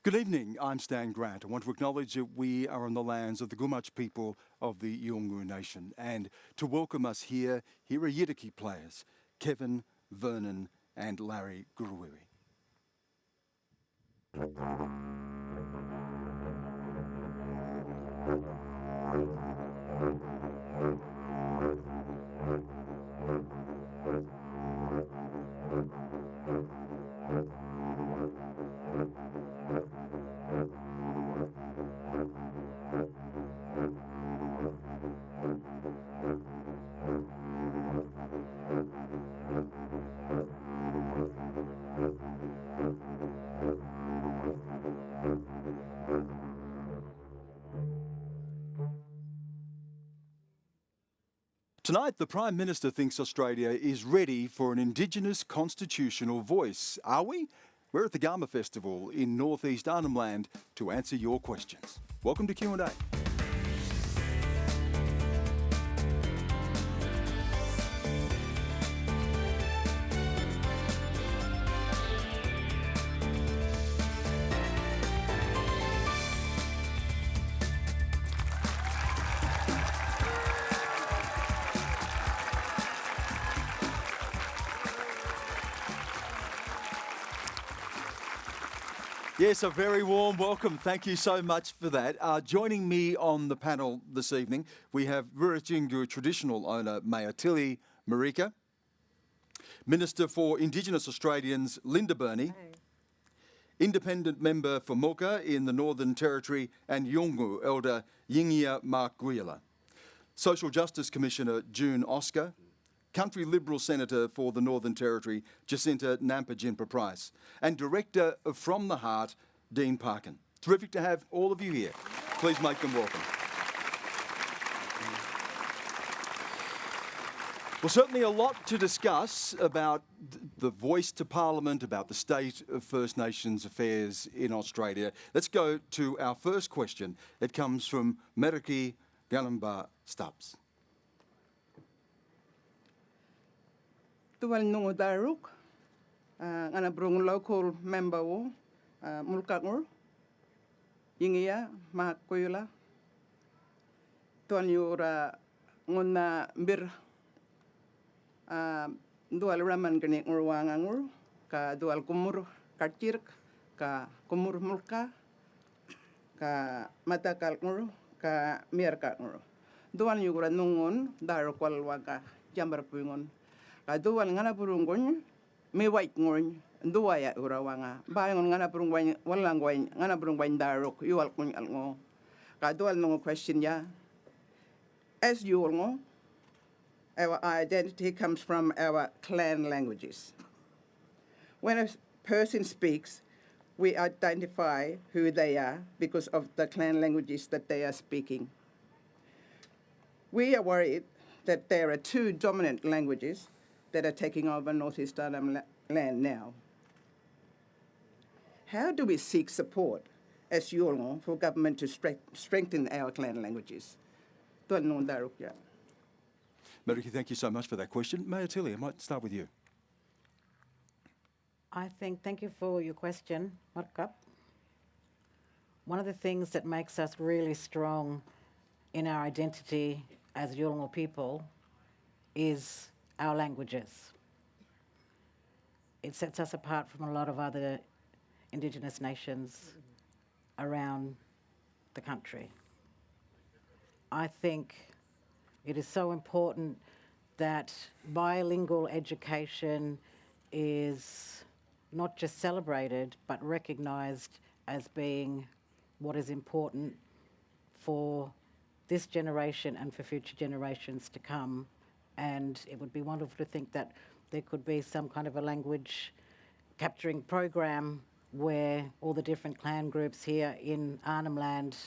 Good evening, I'm Stan Grant. I want to acknowledge that we are on the lands of the Gumatj people of the Yolŋu Nation, and to welcome us here are Yidaki players, Kevin, Vernon and Larry Guruwiri. Tonight, the Prime Minister thinks Australia is ready for an Indigenous constitutional voice. Are we? We're at the Garma Festival in northeast Arnhem Land to answer your questions. Welcome to Q&A. Yes, a very warm welcome. Thank you so much for that. Joining me on the panel this evening, we have Rirratjingu traditional owner Mayatili, Marika, Minister for Indigenous Australians Linda Burney, Hey. Independent Member for Mulka in the Northern Territory and Yolŋu Elder Yiŋiya Mark Guyula, Social Justice Commissioner June Oscar, Country Liberal Senator for the Northern Territory, Jacinta Nampijinpa Price, and Director of From the Heart, Dean Parkin. Terrific to have all of you here. Please make them welcome. Well, certainly a lot to discuss about the voice to Parliament, about the state of First Nations affairs in Australia. Let's go to our first question. It comes from Marika Stubbs. Tuwal nungu daruk, ngana brung local member wo, Mulka ngur, Yiŋiya, Mark Guyula, tuan yura nguna bir, dual raman gani ngur wanga ngur, ka dual kumur kartirk, ka kumur Mulka, ka matakal ngur, ka Marika ngur. Dual yura nungun daruk wal waga jambar pungun. Dual ngana burungon me white ngon duaya urawanga bayon ngana burungwan walangwan ngana burungwan daruk yual kun alngo ka dual no question ya as Yolŋu our identity comes from our clan languages. When a person speaks, we identify who they are because of the clan languages that they are speaking. We are worried that there are two dominant languages that are taking over northeast Arnhem land now. How do we seek support as Yolŋu for government to strengthen our clan languages? Marika, thank you so much for that question. Mayatili, I might start with you. Thank you for your question, Marika. One of the things that makes us really strong in our identity as Yolŋu people is our languages. It sets us apart from a lot of other Indigenous nations around the country. I think it is so important that bilingual education is not just celebrated but recognised as being what is important for this generation and for future generations to come. And it would be wonderful to think that there could be some kind of a language capturing program where all the different clan groups here in Arnhem Land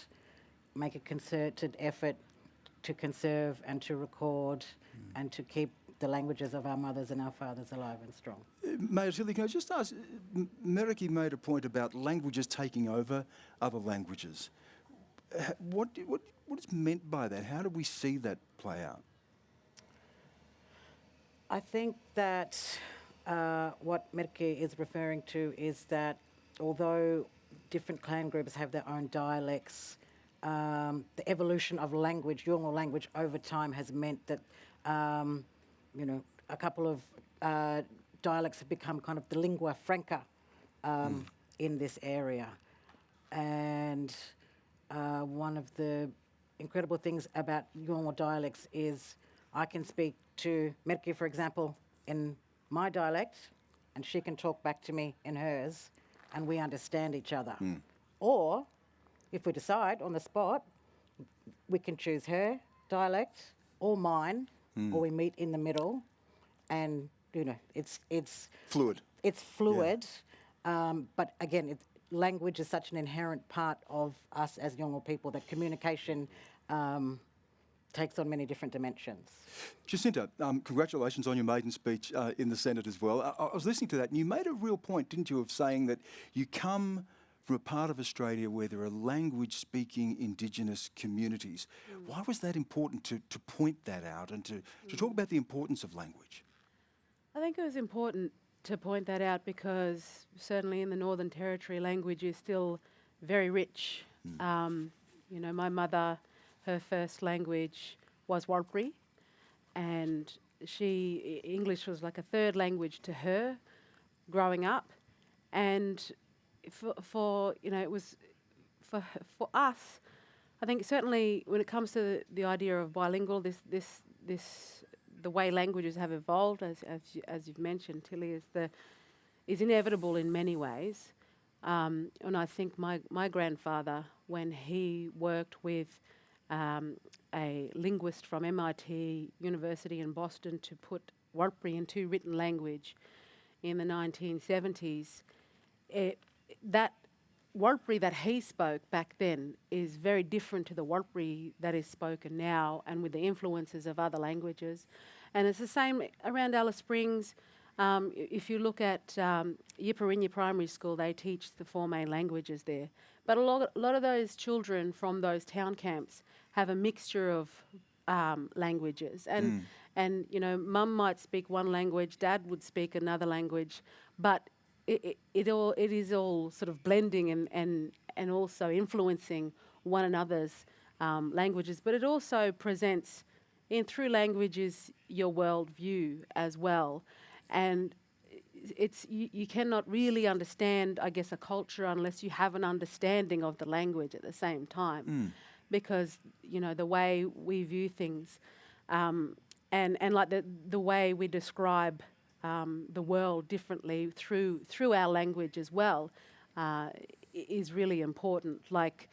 make a concerted effort to conserve and to record and to keep the languages of our mothers and our fathers alive and strong. Mayatili, can I just ask, Marika made a point about languages taking over other languages. What is meant by that? How do we see that play out? I think that what Marika is referring to is that although different clan groups have their own dialects. The evolution of language, Yolŋu language, over time has meant that, a couple of dialects have become kind of the lingua franca in this area. And one of the incredible things about Yolŋu dialects is I can speak to Marika, for example, in my dialect, and she can talk back to me in hers, and we understand each other. Or, if we decide on the spot, we can choose her dialect or mine, or we meet in the middle, and it's Fluid. It's fluid, but again, language is such an inherent part of us as Yolŋu people that communication takes on many different dimensions. Jacinta, congratulations on your maiden speech in the Senate as well. I was listening to that, and you made a real point, didn't you, of saying that you come from a part of Australia where there are language-speaking Indigenous communities. Why was that important to point that out and to talk about the importance of language? I think it was important to point that out because certainly in the Northern Territory, language is still very rich. My mother, her first language was Warlpiri, and English was like a third language to her growing up. And for us, I think certainly when it comes to the idea of bilingual, the way languages have evolved, as you've mentioned, Tilly, is inevitable in many ways. And I think my grandfather, when he worked with a linguist from MIT University in Boston to put Warlpiri into written language in the 1970s, that Warlpiri that he spoke back then is very different to the Warlpiri that is spoken now, and with the influences of other languages. And it's the same around Alice Springs. If you look at Yipperinya Primary School, they teach the 4 main languages there. But a lot of those children from those town camps have a mixture of languages. And mum might speak one language, dad would speak another language, but it is all sort of blending and also influencing one another's languages. But it also presents, through languages, your worldview as well. And you cannot really understand, I guess, a culture unless you have an understanding of the language at the same time, because the way we view things, and like the way we describe the world differently through our language as well, is really important. Like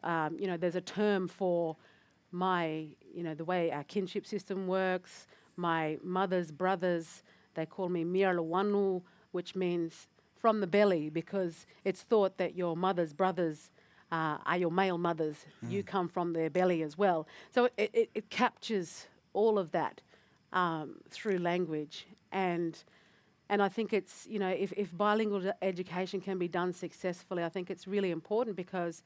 there's a term for the way our kinship system works. My mother's brothers, they call me Miralawanu, which means from the belly, because it's thought that your mother's brothers are your male mothers. You come from their belly as well. So it captures all of that through language. And I think it's, if bilingual education can be done successfully, I think it's really important because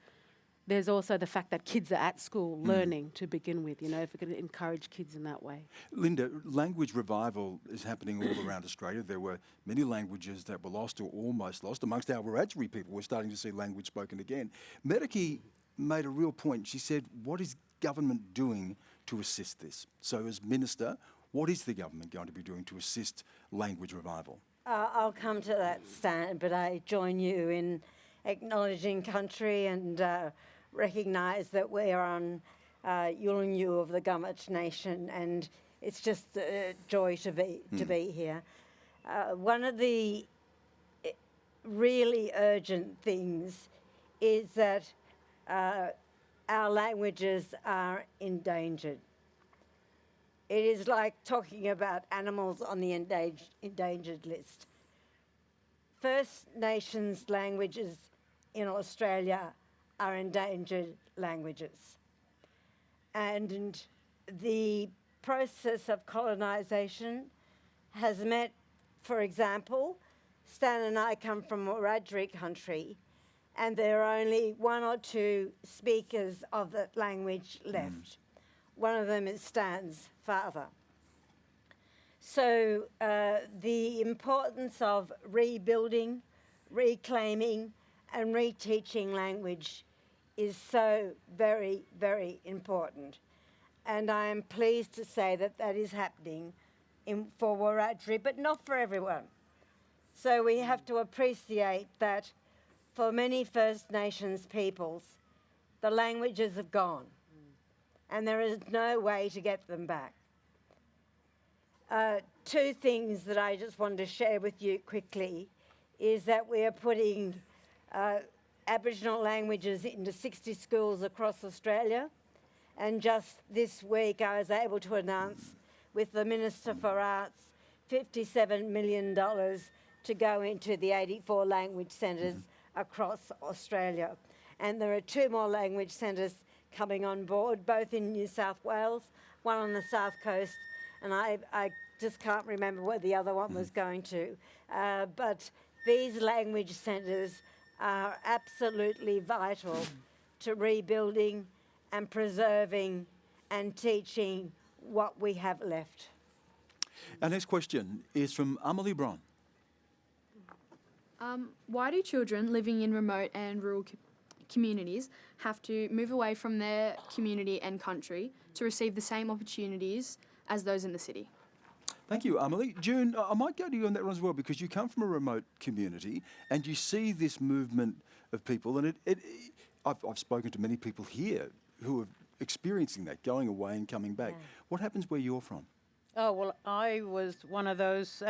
there's also the fact that kids are at school learning to begin with, if we can encourage kids in that way. Linda, language revival is happening all around Australia. There were many languages that were lost or almost lost. Amongst our Wiradjuri people, we're starting to see language spoken again. Marika made a real point. She said, what is government doing to assist this? So as Minister, what is the government going to be doing to assist language revival? I'll come to that, Stan, but I join you in acknowledging country and recognise that we are on Yolŋu of the Garma Nation, and it's just a joy to be here. One of the really urgent things is that our languages are endangered. It is like talking about animals on the endangered list. First Nations languages in Australia are endangered languages. And the process of colonisation has meant, for example, Stan and I come from Wiradjuri country, and there are only 1 or 2 speakers of that language left. One of them is Stan's father. So the importance of rebuilding, reclaiming and reteaching language is so very, very important. And I am pleased to say that that is happening for Wiradjuri, but not for everyone. So we have to appreciate that for many First Nations peoples, the languages have gone and there is no way to get them back. Two things that I just wanted to share with you quickly is that we are putting Aboriginal languages into 60 schools across Australia. And just this week I was able to announce with the Minister for Arts $57 million to go into the 84 language centres across Australia. And there are 2 more language centres coming on board, both in New South Wales, one on the south coast, and I just can't remember where the other one was going to. But these language centres are absolutely vital to rebuilding and preserving and teaching what we have left. Our next question is from Amelie Brown. Why do children living in remote and rural communities have to move away from their community and country to receive the same opportunities as those in the city? Thank you, Amelie. June, I might go to you on that one as well, because you come from a remote community and you see this movement of people, and I've spoken to many people here who are experiencing that, going away and coming back. Yeah. What happens where you're from? Oh, well, I was one of those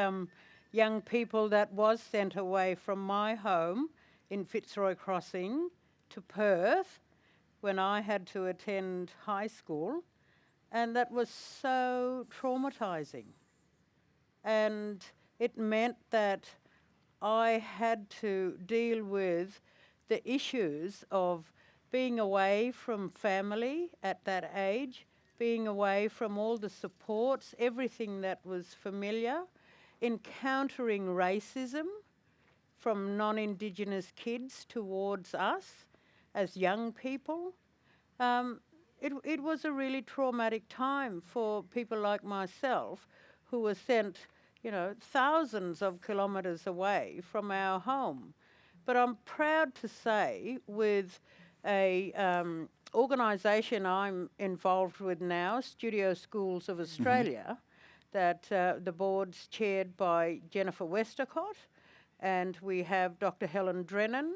young people that was sent away from my home in Fitzroy Crossing to Perth when I had to attend high school, and that was so traumatising. And it meant that I had to deal with the issues of being away from family at that age, being away from all the supports, everything that was familiar, encountering racism from non-Indigenous kids towards us as young people. It was a really traumatic time for people like myself who were sent, thousands of kilometres away from our home. But I'm proud to say, with a organisation I'm involved with now, Studio Schools of Australia, that the board's chaired by Jennifer Westacott, and we have Dr. Helen Drennan,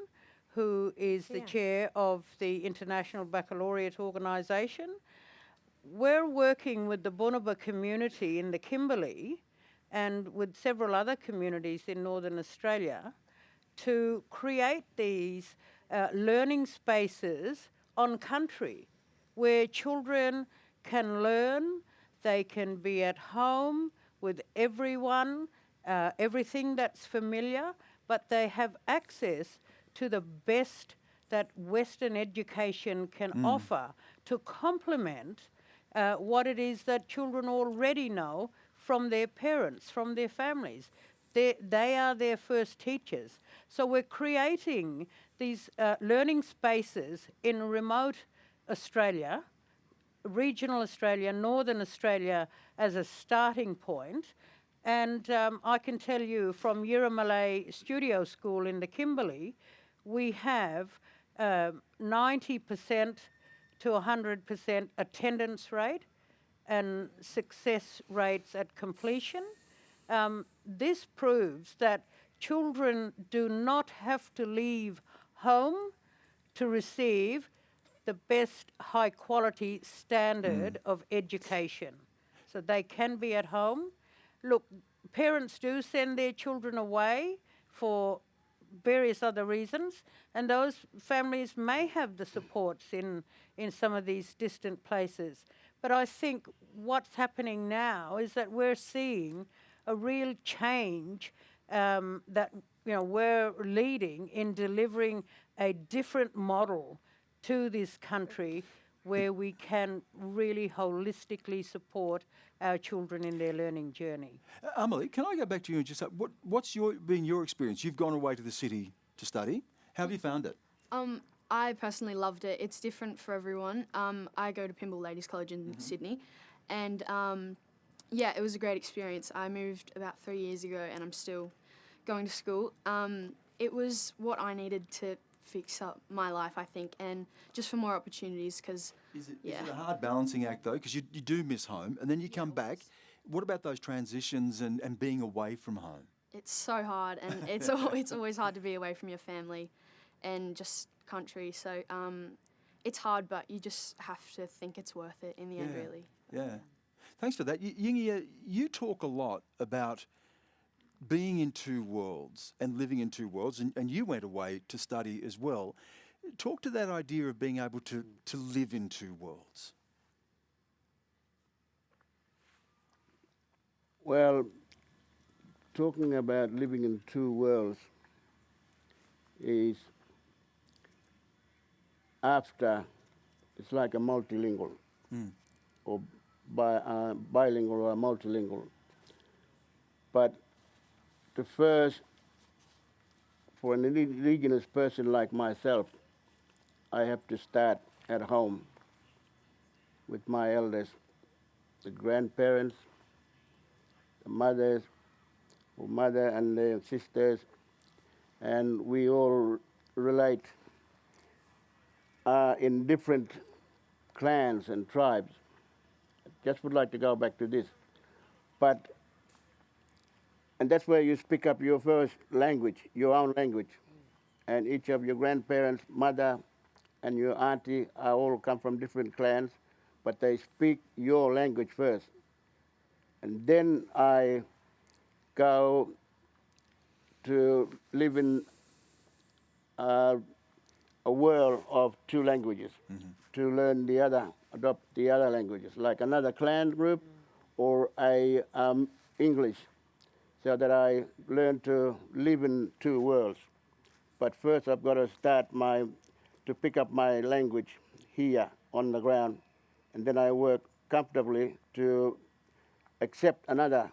who is the chair of the International Baccalaureate Organisation. We're working with the Bunuba community in the Kimberley and with several other communities in Northern Australia to create these learning spaces on country where children can learn, they can be at home with everyone, everything that's familiar, but they have access to the best that Western education can offer to complement what it is that children already know from their parents, from their families. They are their first teachers. So we're creating these learning spaces in remote Australia, regional Australia, Northern Australia as a starting point. And I can tell you from Yiramalay Studio School in the Kimberley, we have 90% to 100% attendance rate and success rates at completion. This proves that children do not have to leave home to receive the best high quality standard of education. So they can be at home. Look, parents do send their children away for various other reasons, and those families may have the supports in some of these distant places. But I think what's happening now is that we're seeing a real change that we're leading in delivering a different model to this country where we can really holistically support our children in their learning journey. Amelie, can I go back to you and just say, what's been your experience? You've gone away to the city to study. How have you found it? I personally loved it. It's different for everyone. I go to Pymble Ladies College in Sydney, and it was a great experience. I moved about 3 years ago and I'm still going to school. It was what I needed to fix up my life, I think, and just for more opportunities because, Is it yeah. a hard balancing act, though? Because you do miss home, and then you come back. What about those transitions and being away from home? It's so hard, and it's always hard to be away from your family and just country. So it's hard, but you just have to think it's worth it in the end, really. Yeah. Thanks for that. Yiŋiya, you talk a lot about being in two worlds and living in two worlds, and you went away to study as well. Talk to that idea of being able to live in two worlds. Well, talking about living in two worlds is after, it's like a multilingual or bilingual or multilingual. But the first, for an indigenous person like myself, I have to start at home with my elders, the grandparents, the mothers, or mother and their sisters, and we all relate in different clans and tribes. Just would like to go back to this. And that's where you speak up your first language, your own language. And each of your grandparents, mother, and your auntie are all come from different clans, but they speak your language first. And then I go to live in a world of two languages, to learn adopt the other languages, like another clan group or a English, so that I learn to live in two worlds. But first I've got to start to pick up my language here on the ground, and then I work comfortably to accept another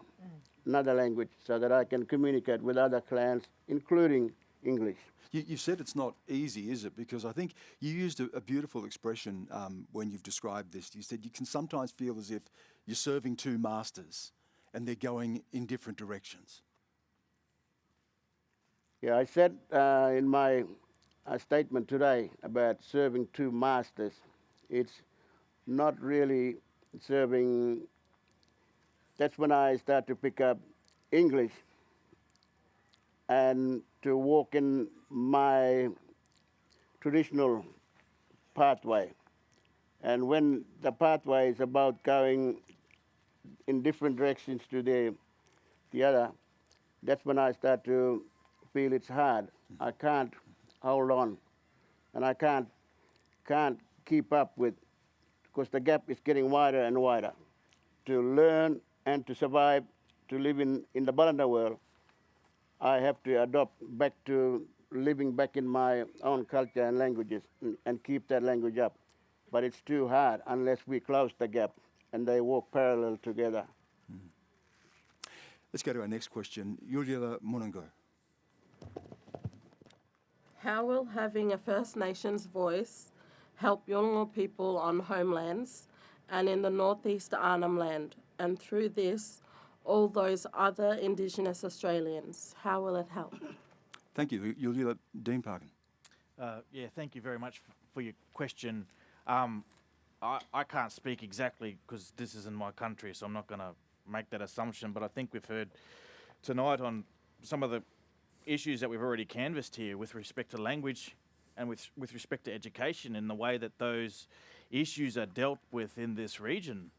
language so that I can communicate with other clans, including English. You've said it's not easy, is it? Because I think you used a beautiful expression when you've described this. You said you can sometimes feel as if you're serving two masters and they're going in different directions. Yeah, I said in my statement today about serving two masters, it's not really serving. That's when I start to pick up English and to walk in my traditional pathway. And when the pathway is about going in different directions to the other, that's when I start to feel it's hard. I can't hold on, and I can't keep up with, because the gap is getting wider and wider. To learn and to survive, to live in the Balanda world, I have to adopt back to living back in my own culture and languages and keep that language up. But it's too hard unless we close the gap and they walk parallel together. Let's go to our next question. Yolŋu Munungo. How will having a First Nations voice help Yolŋu people on homelands and in the northeast Arnhem Land, and through this, all those other Indigenous Australians? How will it help? Thank you. Yolŋu Dean Parkin. Yeah, thank you very much for your question. I can't speak exactly because this isn't my country, so I'm not going to make that assumption, but I think we've heard tonight on some of the issues that we've already canvassed here with respect to language and with respect to education and the way that those issues are dealt with in this region.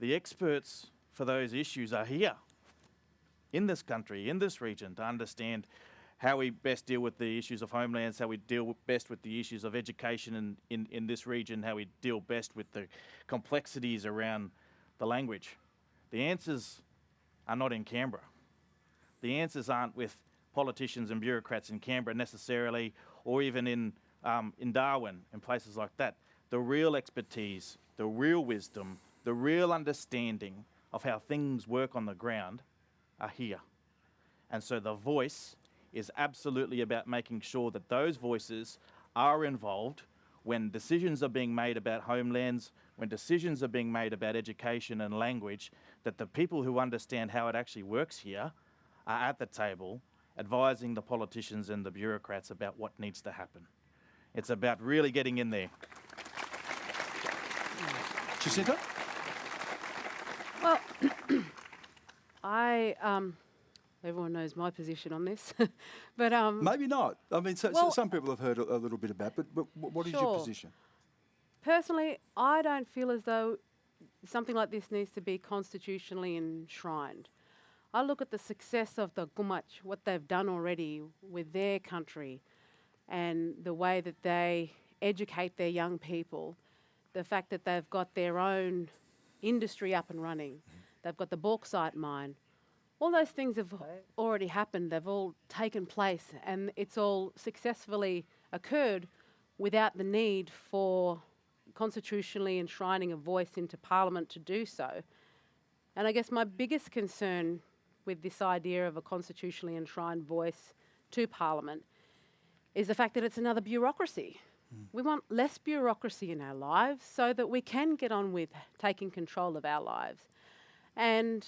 The experts for those issues are here in this country, in this region, to understand how we best deal with the issues of homelands, how we deal best with the issues of education in this region, how we deal best with the complexities around the language. The answers are not in Canberra. The answers aren't with politicians and bureaucrats in Canberra necessarily, or even in Darwin and places like that. The real expertise, the real wisdom, the real understanding of how things work on the ground are here. And so the voice is absolutely about making sure that those voices are involved when decisions are being made about homelands, when decisions are being made about education and language, that the people who understand how it actually works here are at the table advising the politicians and the bureaucrats about what needs to happen. It's about really getting in there. Jacinta? Well, everyone knows my position on this, but Maybe not. I mean, Well, some people have heard a little bit about, but what is your Sure. position? personally, I don't feel as though something like this needs to be constitutionally enshrined. I look at the success of the Gumach, what they've done already with their country, and the way that they educate their young people, the fact that they've got their own industry up and running, they've got the bauxite mine. All those things have already happened, they've all taken place, and it's all successfully occurred without the need for constitutionally enshrining a voice into Parliament to do so. And I guess my biggest concern with this idea of a constitutionally enshrined voice to Parliament is the fact that it's another bureaucracy. We want less bureaucracy in our lives so that we can get on with taking control of our lives. And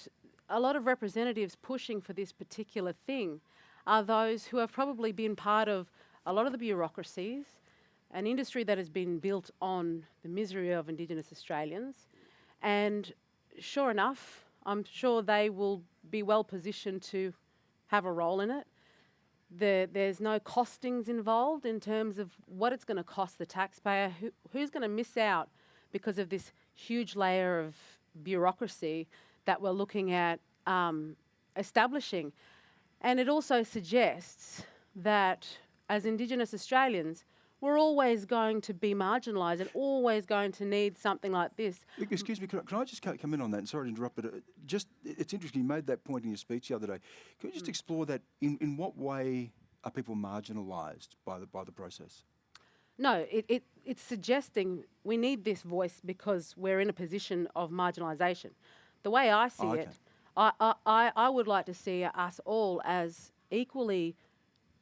a lot of representatives pushing for this particular thing are those who have probably been part of a lot of the bureaucracies, an industry that has been built on the misery of Indigenous Australians. And sure enough, I'm sure they will be well positioned to have a role in it. There's no costings involved in terms of what it's going to cost the taxpayer, who's going to miss out because of this huge layer of bureaucracy that we're looking at establishing. And it also suggests that as Indigenous Australians, we're always going to be marginalised and always going to need something like this. Excuse me, can I just come in on that? And sorry to interrupt, but it's interesting, you made that point in your speech the other day. Can you just explore that? In what way are people marginalised by the process? No, it's suggesting we need this voice because we're in a position of marginalisation. The way I see it, I would like to see us all as equally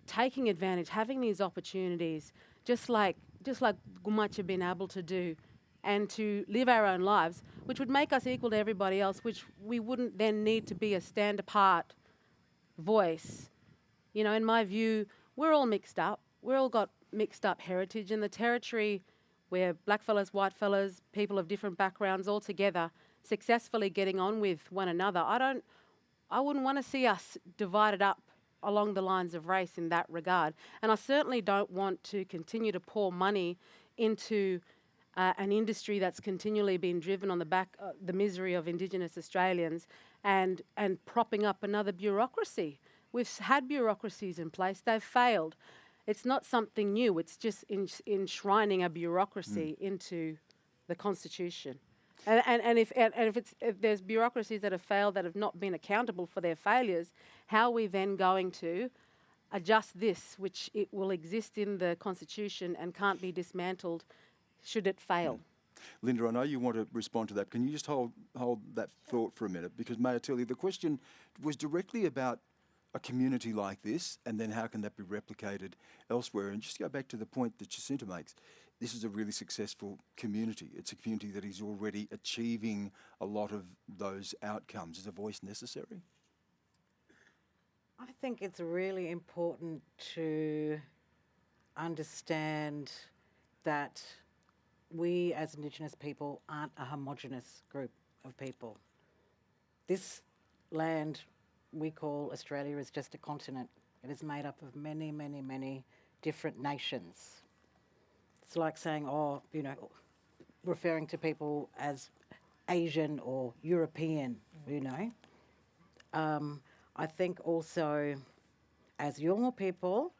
taking advantage, having these opportunities, just like Gumach have been able to do, and to live our own lives, which would make us equal to everybody else, which we wouldn't then need to be a stand apart voice. You know, in my view, we're all mixed up. We're all got mixed up heritage, and the territory where blackfellas, whitefellas, people of different backgrounds all together successfully getting on with one another. I wouldn't want to see us divided up along the lines of race in that regard. And I certainly don't want to continue to pour money into an industry that's continually been driven on the back the misery of Indigenous Australians and propping up another bureaucracy. We've had bureaucracies in place, they've failed. It's not something new, it's just enshrining a bureaucracy into the Constitution. And if there's bureaucracies that have failed, that have not been accountable for their failures, how are we then going to adjust this, which it will exist in the Constitution and can't be dismantled should it fail? Linda, I know you want to respond to that. Can you just hold that thought for a minute? Because Mayatili, the question was directly about a community like this, and then how can that be replicated elsewhere? And just to go back to the point that Jacinta makes, this is a really successful community. It's a community that is already achieving a lot of those outcomes. Is a voice necessary? I think it's really important to understand that we as Indigenous people aren't a homogenous group of people. This land we call Australia is just a continent. It is made up of many, many, many different nations. It's like saying, referring to people as Asian or European, I think also as Yolŋu people,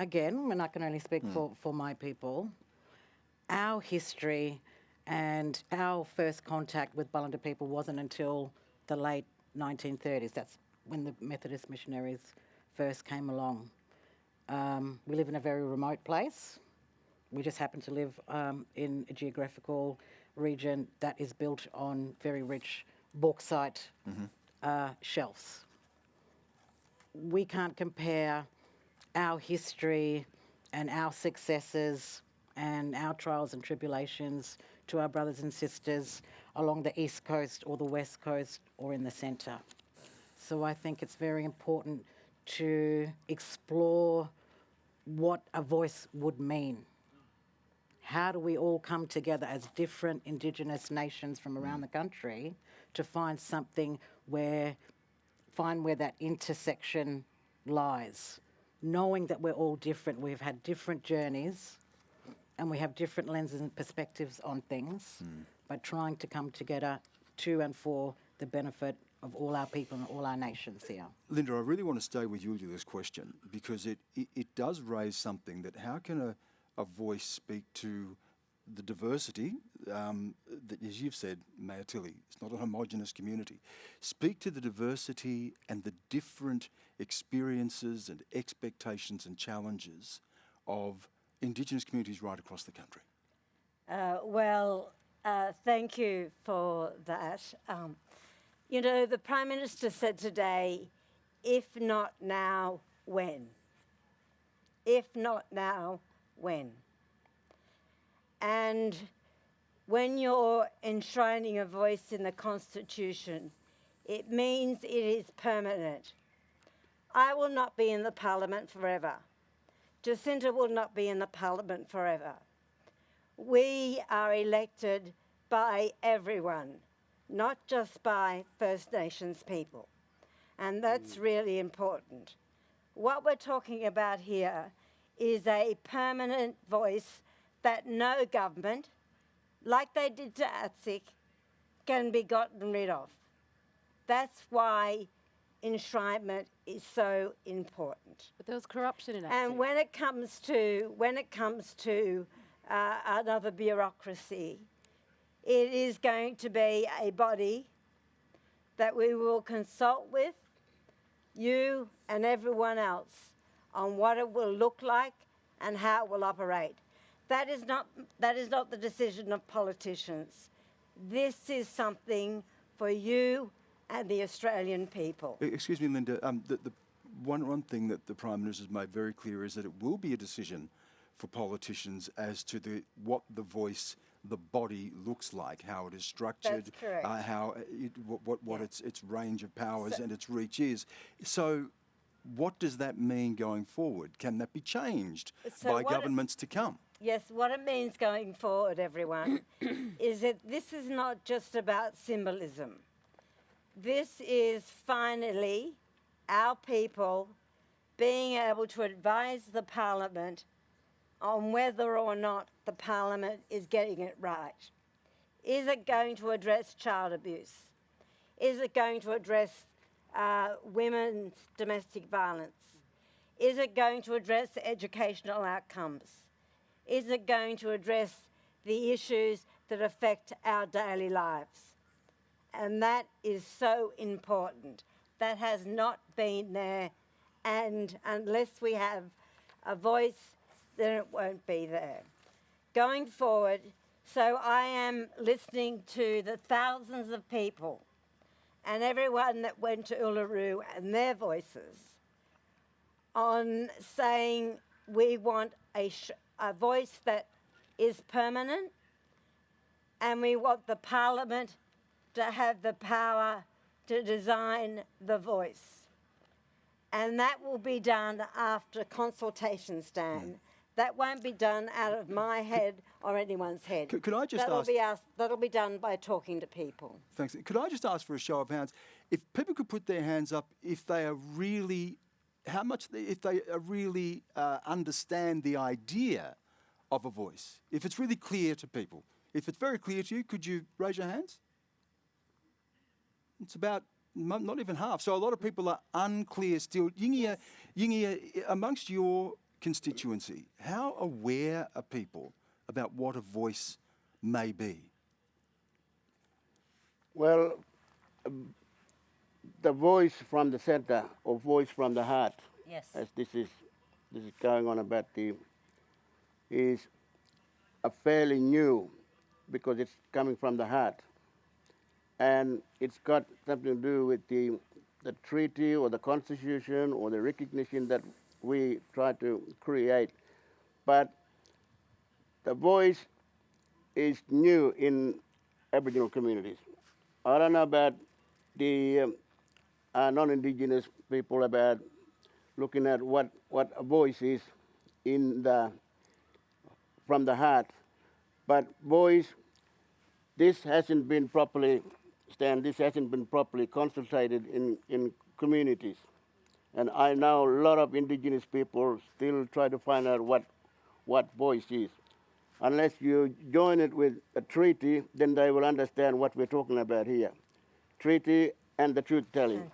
again, and I can only speak for my people, our history and our first contact with Balanda people wasn't until the late 1930s. That's when the Methodist missionaries first came along. We live in a very remote place. We just happen to live in a geographical region that is built on very rich bauxite shelves. We can't compare our history and our successes and our trials and tribulations to our brothers and sisters along the East Coast or the West Coast or in the centre. So I think it's very important to explore what a voice would mean. how do we all come together as different Indigenous nations from around the country to find something where that intersection lies, knowing that we're all different, we've had different journeys, and we have different lenses and perspectives on things, but trying to come together to and for the benefit of all our people and all our nations here. Linda, I really want to stay with Yulia's question because it does raise something that how can a voice speak to the diversity that, as you've said, Mayatili, it's not a homogenous community. Speak to the diversity and the different experiences and expectations and challenges of Indigenous communities right across the country. Thank you for that. You know, the Prime Minister said today, if not now, when? If not now, when? And when you're enshrining a voice in the Constitution, it means it is permanent. I will not be in the Parliament forever. Jacinta will not be in the Parliament forever. We are elected by everyone, not just by First Nations people. And that's really important. What we're talking about here is a permanent voice that no government, like they did to ATSIC, can be gotten rid of. That's why enshrinement is so important. But there was corruption in ATSIC. And when it comes to another bureaucracy, it is going to be a body that we will consult with, you and everyone else, on what it will look like and how it will operate. That is not the decision of politicians. This is something for you and the Australian people. Excuse me, Linda. The one thing that the Prime Minister has made very clear is that it will be a decision for politicians as to what the voice, the body looks like, how it is structured, That's correct. What its range of powers and its reach is. So, what does that mean going forward? Can that be changed by governments to come? Yes, what it means going forward, everyone, is that this is not just about symbolism. This is finally our people being able to advise the Parliament on whether or not the Parliament is getting it right. Is it going to address child abuse? Is it going to address women's domestic violence? Is it going to address educational outcomes? Is it going to address the issues that affect our daily lives? And that is so important. That has not been there, and unless we have a voice, then it won't be there. Going forward, so I am listening to the thousands of people and everyone that went to Uluru and their voices on saying we want a voice that is permanent, and we want the Parliament to have the power to design the voice. And that will be done after consultations, Dan. That won't be done out of my head or anyone's head. Could I just ask? That'll be done by talking to people. Thanks. Could I just ask for a show of hands? If people could put their hands up, if they are really, understand the idea of a voice, if it's really clear to people. If it's very clear to you, could you raise your hands? It's about not even half. So a lot of people are unclear still. Yiŋiya, amongst your constituency, how aware are people about what a voice may be? Well, the voice from the centre, or voice from the heart, Yes. as this is going on about is a fairly new, because it's coming from the heart. And it's got something to do with the treaty or the constitution or the recognition that we try to create. But the voice is new in Aboriginal communities. I don't know about the non-Indigenous people about looking at what a voice is from the heart. But boys, this hasn't been properly, Stan, this hasn't been properly consultated in communities. And I know a lot of Indigenous people still try to find out what voice is. Unless you join it with a treaty, then they will understand what we're talking about here. Treaty and the truth-telling.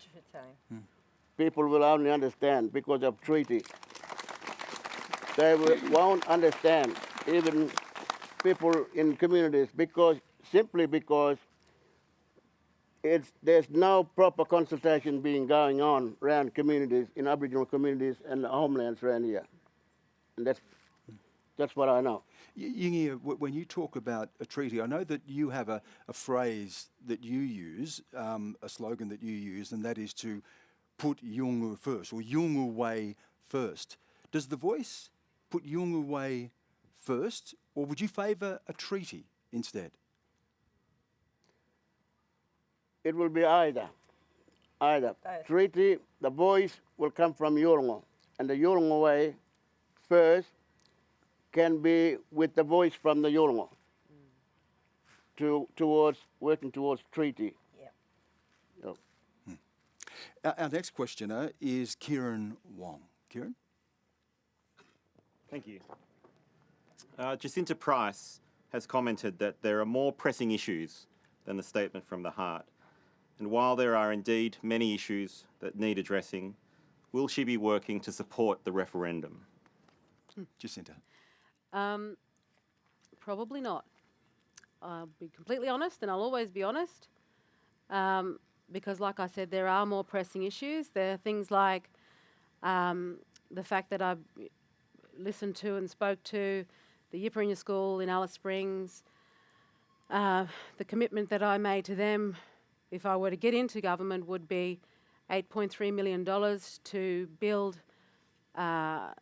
People will only understand because of treaty. They won't understand, even people in communities, simply because there's no proper consultation being going on around communities, in Aboriginal communities and the homelands around here. And that's what I know. Yiŋiya, when you talk about a treaty, I know that you have a phrase that you use, a slogan that you use, and that is to put Yolŋu first, or Yolŋu way first. Does the voice put Yolŋu way first, or would you favour a treaty instead? It will be either. Treaty, the voice will come from Yolŋu, and the Yolŋu way first can be with the voice from the Yolŋu working towards treaty. Our next questioner is Kieran Wong. Kieran? Thank you. Jacinta Price has commented that there are more pressing issues than the statement from the heart. And while there are indeed many issues that need addressing, will she be working to support the referendum? Jacinta? Probably not. I'll be completely honest, and I'll always be honest, because like I said, there are more pressing issues. There are things like the fact that I listened to and spoke to the Yipperinya School in Alice Springs, the commitment that I made to them if I were to get into government would be $8.3 million to build a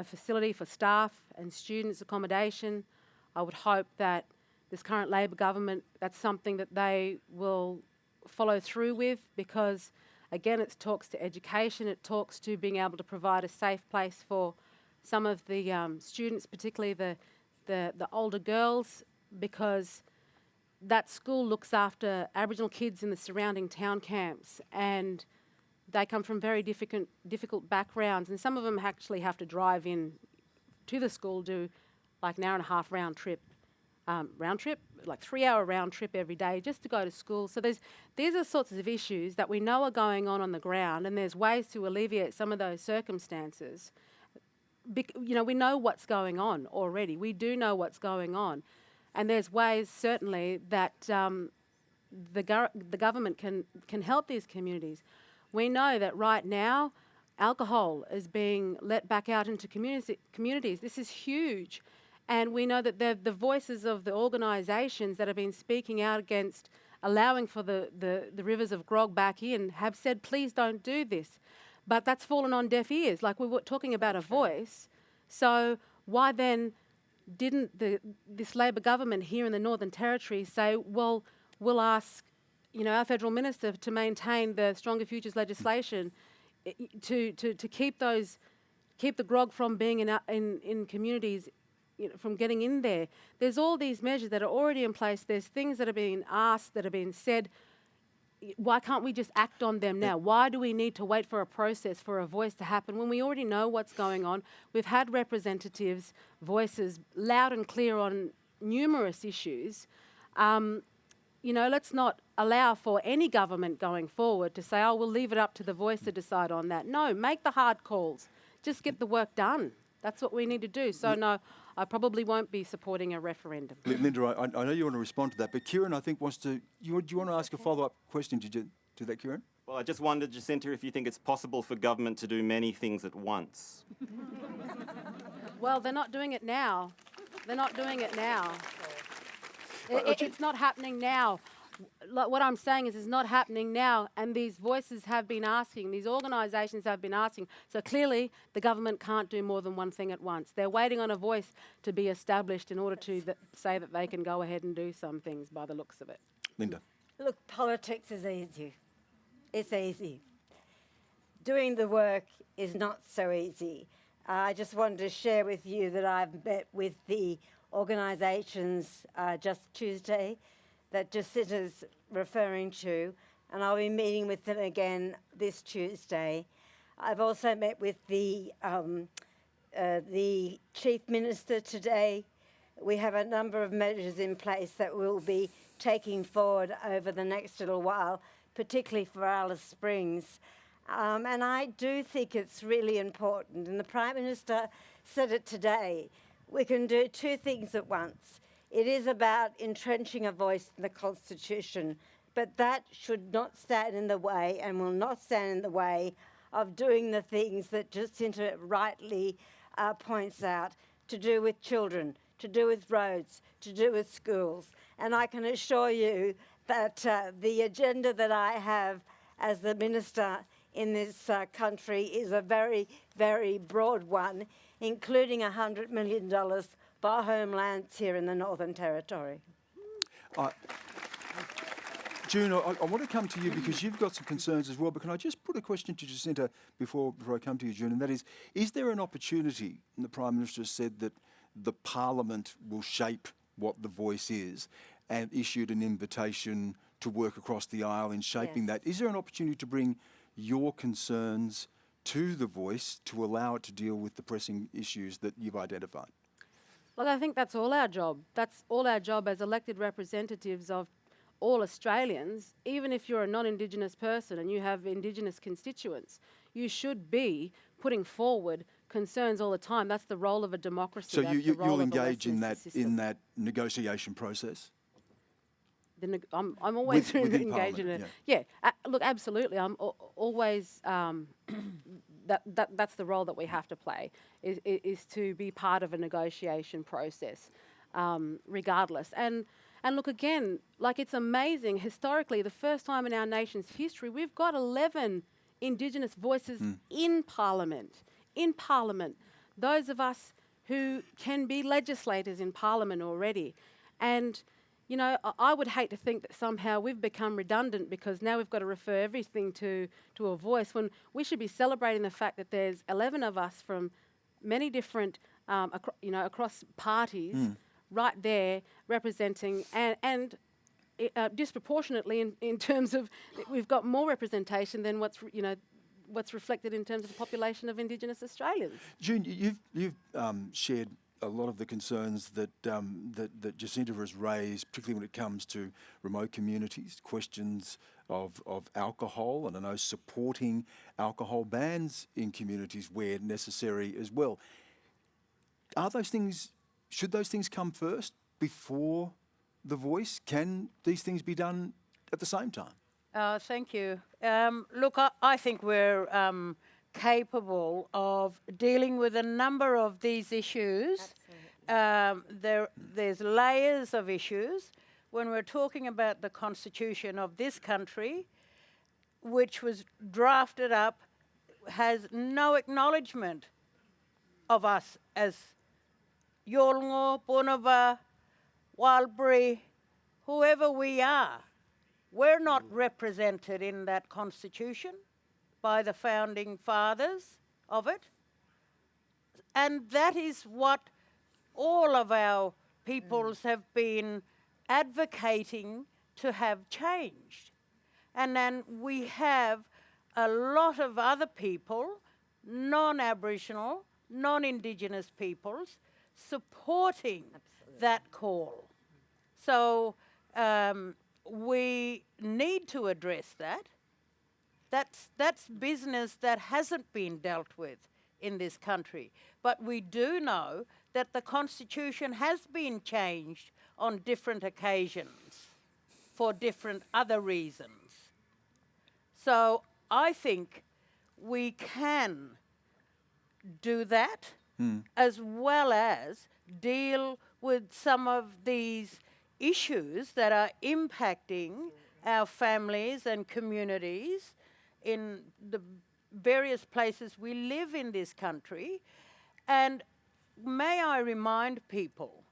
facility for staff and students' accommodation. I would hope that this current Labor government, that's something that they will follow through with, because again, it talks to education, it talks to being able to provide a safe place for some of the students, particularly the older girls, because that school looks after Aboriginal kids in the surrounding town camps, and they come from very difficult backgrounds, and some of them actually have to drive in to the school, do like an hour and a half round trip, like 3 hour round trip every day just to go to school. So these are sorts of issues that we know are going on the ground, and there's ways to alleviate some of those circumstances. We know what's going on already. We do know what's going on. And there's ways, certainly, that the government can help these communities. We know that right now, alcohol is being let back out into communities. This is huge. And we know that the voices of the organisations that have been speaking out against allowing for the rivers of grog back in have said, please don't do this. But that's fallen on deaf ears. Like, we were talking about a voice. So why then didn't this Labor government here in the Northern Territory say, well, we'll ask, our federal minister to maintain the Stronger Futures legislation to keep the grog from being in communities, from getting in there. There's all these measures that are already in place. There's things that are being asked, that are being said. Why can't we just act on them now? Why do we need to wait for a process, for a voice to happen when we already know what's going on? We've had representatives' voices loud and clear on numerous issues. Let's not allow for any government going forward to say, oh, we'll leave it up to the voice to decide on that. No, make the hard calls. Just get the work done. That's what we need to do. So no, I probably won't be supporting a referendum. Linda, I know you want to respond to that, but Kieran, I think, wants to... Do you want to ask a follow-up question to that, Kieran? Well, I just wondered, Jacinta, if you think it's possible for government to do many things at once. Well, they're not doing it now. It's not happening now. What I'm saying is it's not happening now, and these voices have been asking, these organisations have been asking. So clearly the government can't do more than one thing at once. They're waiting on a voice to be established in order to say that they can go ahead and do some things by the looks of it. Linda. Look, politics is easy. It's easy. Doing the work is not so easy. I just wanted to share with you that I've met with the organisations just Tuesday that Jacinta's referring to, and I'll be meeting with them again this Tuesday. I've also met with the Chief Minister today. We have a number of measures in place that we'll be taking forward over the next little while, particularly for Alice Springs. And I do think it's really important, and the Prime Minister said it today, we can do two things at once. It is about entrenching a voice in the Constitution, but that should not stand in the way and will not stand in the way of doing the things that Jacinta rightly points out, to do with children, to do with roads, to do with schools. And I can assure you that the agenda that I have as the Minister in this country is a very, very broad one, including $100 million for homelands here in the Northern Territory. June, I want to come to you because you've got some concerns as well, but can I just put a question to Jacinta before I come to you, June, and that is there an opportunity, and the Prime Minister has said that the Parliament will shape what the voice is and issued an invitation to work across the aisle in shaping that. Is there an opportunity to bring your concerns to the voice to allow it to deal with the pressing issues that you've identified? Look, I think that's all our job. That's all our job as elected representatives of all Australians. Even if you're a non-Indigenous person and you have Indigenous constituents, you should be putting forward concerns all the time. That's the role of a democracy. So you'll engage in that negotiation process? I'm always within engaged in it. Parliament, Yeah, look, absolutely. I'm always. That's the role that we have to play. Is to be part of a negotiation process, regardless. And look again, like it's amazing. Historically, the first time in our nation's history, we've got 11 Indigenous voices in Parliament. In Parliament, those of us who can be legislators in Parliament already, and. You know, I would hate to think that somehow we've become redundant because now we've got to refer everything to a voice, when we should be celebrating the fact that there's 11 of us from many different, across parties, right there representing and disproportionately in terms of we've got more representation than what's reflected in terms of the population of Indigenous Australians. June, you've shared a lot of the concerns that Jacinta has raised, particularly when it comes to remote communities, questions of alcohol, and I know supporting alcohol bans in communities where necessary as well. Should those things come first before the voice? Can these things be done at the same time? Thank you. Look, I think we're capable of dealing with a number of these issues. There's layers of issues. When we're talking about the constitution of this country, which was drafted up, has no acknowledgement of us as Yolŋu, Bunaba, Walbury, whoever we are. We're not represented in that constitution by the founding fathers of it. And that is what all of our peoples have been advocating to have changed. And then we have a lot of other people, non-Aboriginal, non-Indigenous peoples, supporting that call. So we need to address that. That's business that hasn't been dealt with in this country. But we do know that the Constitution has been changed on different occasions for different other reasons. So I think we can do that as well as deal with some of these issues that are impacting our families and communities in the various places we live in this country. And may I remind people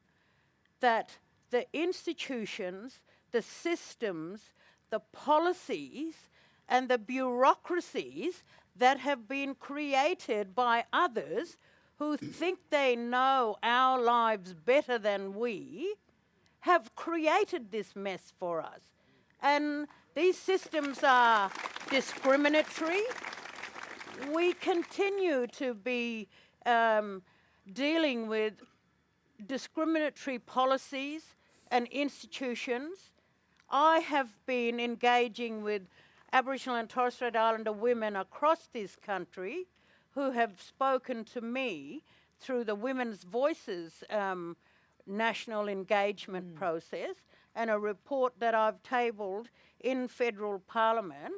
that the institutions, the systems, the policies, and the bureaucracies that have been created by others who think they know our lives better than we have created this mess for us. And these systems are discriminatory. We continue to be dealing with discriminatory policies and institutions. I have been engaging with Aboriginal and Torres Strait Islander women across this country who have spoken to me through the Women's Voices national engagement process, and a report that I've tabled in federal parliament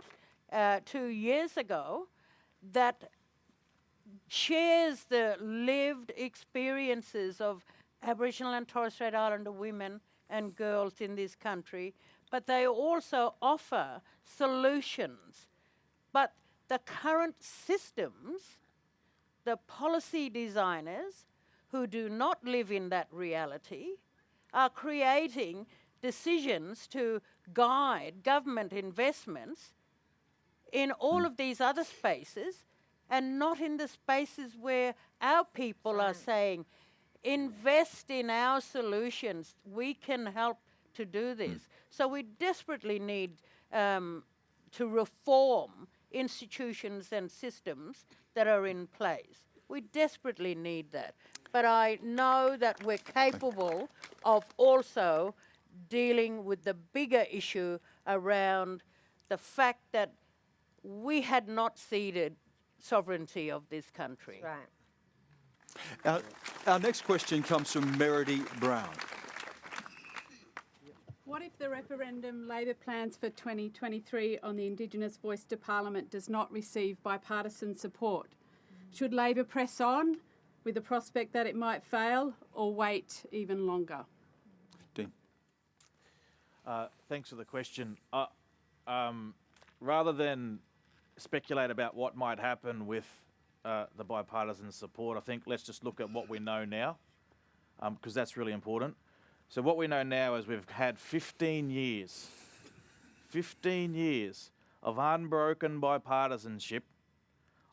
2 years ago that shares the lived experiences of Aboriginal and Torres Strait Islander women and girls in this country, but they also offer solutions. But the current systems, the policy designers who do not live in that reality are creating decisions to guide government investments in all of these other spaces and not in the spaces where our people are saying, invest in our solutions, we can help to do this. So we desperately need to reform institutions and systems that are in place. We desperately need that. But I know that we're capable of also dealing with the bigger issue around the fact that we had not ceded sovereignty of this country. Right. Our next question comes from Meredy Brown. What if the referendum Labor plans for 2023 on the Indigenous voice to Parliament does not receive bipartisan support? Should Labor press on with the prospect that it might fail, or wait even longer? Dean. Thanks for the question. Rather than speculate about what might happen with the bipartisan support, I think let's just look at what we know now, because that's really important. So what we know now is we've had 15 years of unbroken bipartisanship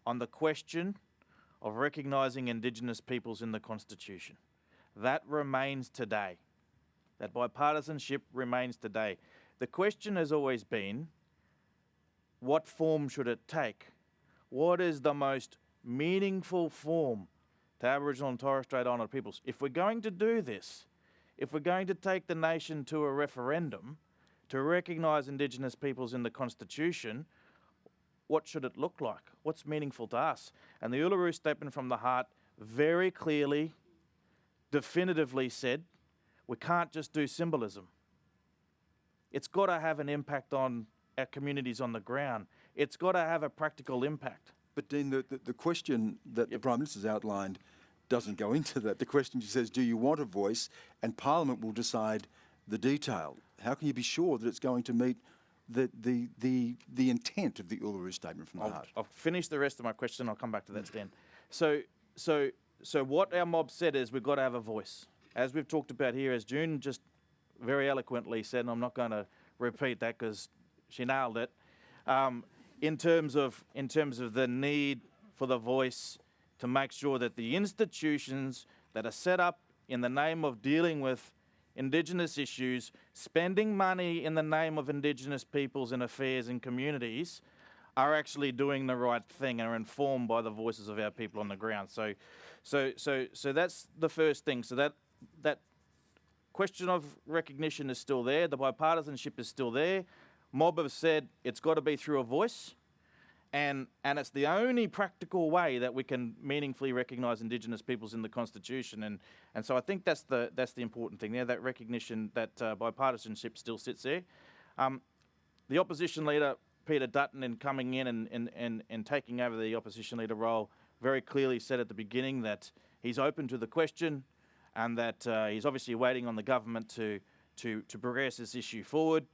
on the question of recognising Indigenous peoples in the Constitution. That remains today. That bipartisanship remains today. The question has always been, what form should it take? What is the most meaningful form to Aboriginal and Torres Strait Islander peoples? If we're going to do this, if we're going to take the nation to a referendum to recognise Indigenous peoples in the Constitution, what should it look like? What's meaningful to us? And the Uluru Statement from the Heart very clearly, definitively said, we can't just do symbolism. It's got to have an impact on our communities on the ground. It's got to have a practical impact. But Dean, the question that the Prime Minister's outlined doesn't go into that. The question just says, do you want a voice? And Parliament will decide the detail. How can you be sure that it's going to meet the intent of the Uluru Statement from the Heart? I'll finish the rest of my question. I'll come back to that, Stan. So what our mob said is we've got to have a voice. As we've talked about here, as June just very eloquently said, and I'm not going to repeat that because she nailed it, in terms of the need for the voice to make sure that the institutions that are set up in the name of dealing with Indigenous issues, spending money in the name of Indigenous peoples and affairs and communities, are actually doing the right thing and are informed by the voices of our people on the ground. So that's the first thing. So that question of recognition is still there. The bipartisanship is still there. Mob have said it's got to be through a voice, and it's the only practical way that we can meaningfully recognise Indigenous peoples in the Constitution. And so I think that's the important thing there. That recognition, that bipartisanship still sits there. The opposition leader Peter Dutton, in coming in and taking over the opposition leader role, very clearly said at the beginning that he's open to the question, and that he's obviously waiting on the government to progress this issue forward.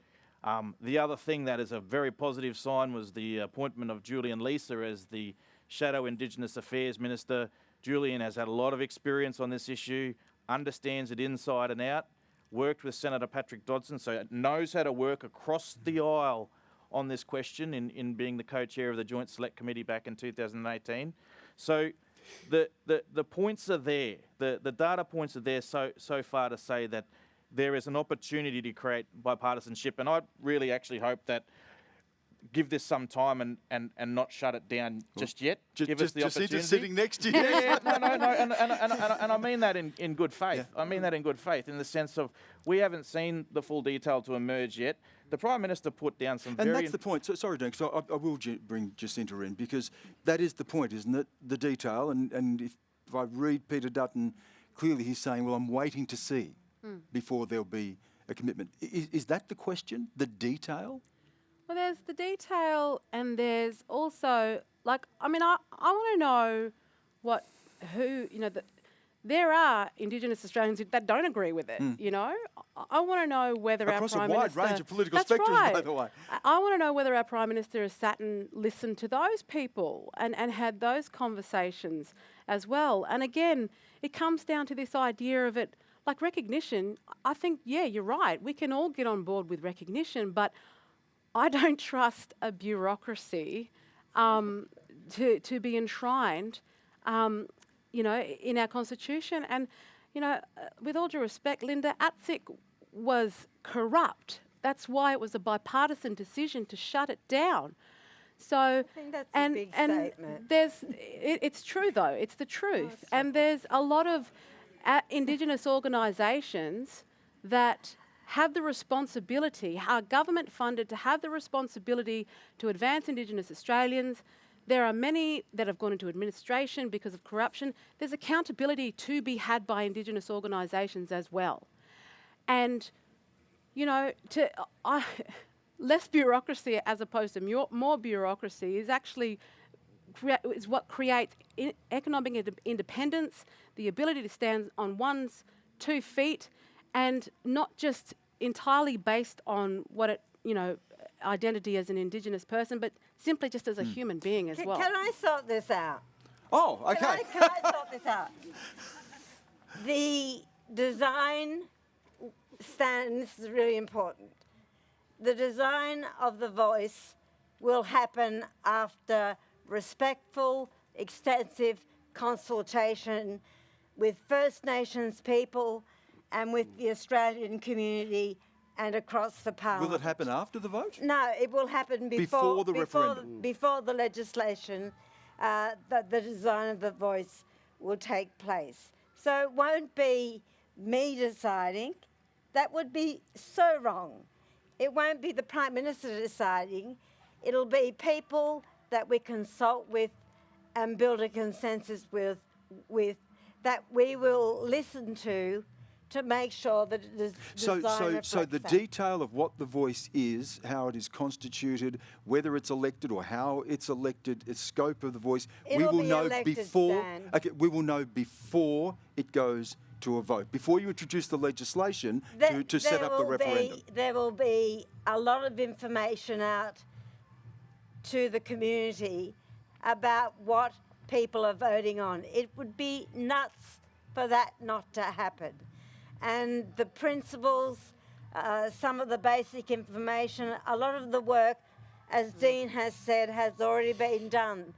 The other thing that is a very positive sign was the appointment of Julian Leeser as the Shadow Indigenous Affairs Minister. Julian has had a lot of experience on this issue, understands it inside and out, worked with Senator Patrick Dodson, so knows how to work across the aisle on this question in being the co-chair of the Joint Select Committee back in 2018. So the points are there. The data points are there so far to say that there is an opportunity to create bipartisanship, and I really actually hope that give this some time and not shut it down just yet. Give us the opportunity. Jacinta sitting next to you. Yeah, no, and I mean that in good faith. Yeah. I mean that in good faith, in the sense of we haven't seen the full detail to emerge yet. The Prime Minister put down some And very... that's the point. So, sorry, Dan, because I will bring Jacinta in, because that is the point, isn't it? The detail. And if I read Peter Dutton, clearly he's saying, well, I'm waiting to see before there'll be a commitment. Is that the question, the detail? Well, there's the detail, and there's also, like, I mean, I want to know there are Indigenous Australians that don't agree with it, you know. I want to know whether Across our Prime Minister... a wide range of political That's spectrums, right. by the way. I want to know whether our Prime Minister has sat and listened to those people and had those conversations as well. And again, it comes down to this idea of it, like recognition. I think, yeah, you're right. We can all get on board with recognition, but I don't trust a bureaucracy to be enshrined, in our constitution. And, with all due respect, Linda, ATSIC was corrupt. That's why it was a bipartisan decision to shut it down. So, I think that's a big statement. It's true though. It's the truth. And there's a lot of Indigenous organisations that have the responsibility, are government funded to have the responsibility to advance Indigenous Australians. There are many that have gone into administration because of corruption. There's accountability to be had by Indigenous organisations as well. And, less bureaucracy as opposed to more bureaucracy is actually is what creates economic independence, the ability to stand on one's 2 feet, and not just entirely based on what it, identity as an Indigenous person, but simply just as a human being as well. Can I sort this out? Oh, okay. Can I sort this out? The design this is really important. The design of the voice will happen after respectful, extensive consultation with First Nations people and with the Australian community and across the Parliament. Will it happen after the vote? No, it will happen Before the referendum. Before the legislation, the design of the voice will take place. So it won't be me deciding. That would be so wrong. It won't be the Prime Minister deciding. It'll be people that we consult with and build a consensus with that we will listen to make sure that it is So the that. detail of what the voice is, how it is constituted, whether it's elected or how it's elected, its scope of the voice, we will know before. Okay, we will know before it goes to a vote, before you introduce the legislation to set up the referendum. There will be a lot of information out to the community about what people are voting on. It would be nuts for that not to happen. And the principles, some of the basic information, a lot of the work, as Dean has said, has already been done.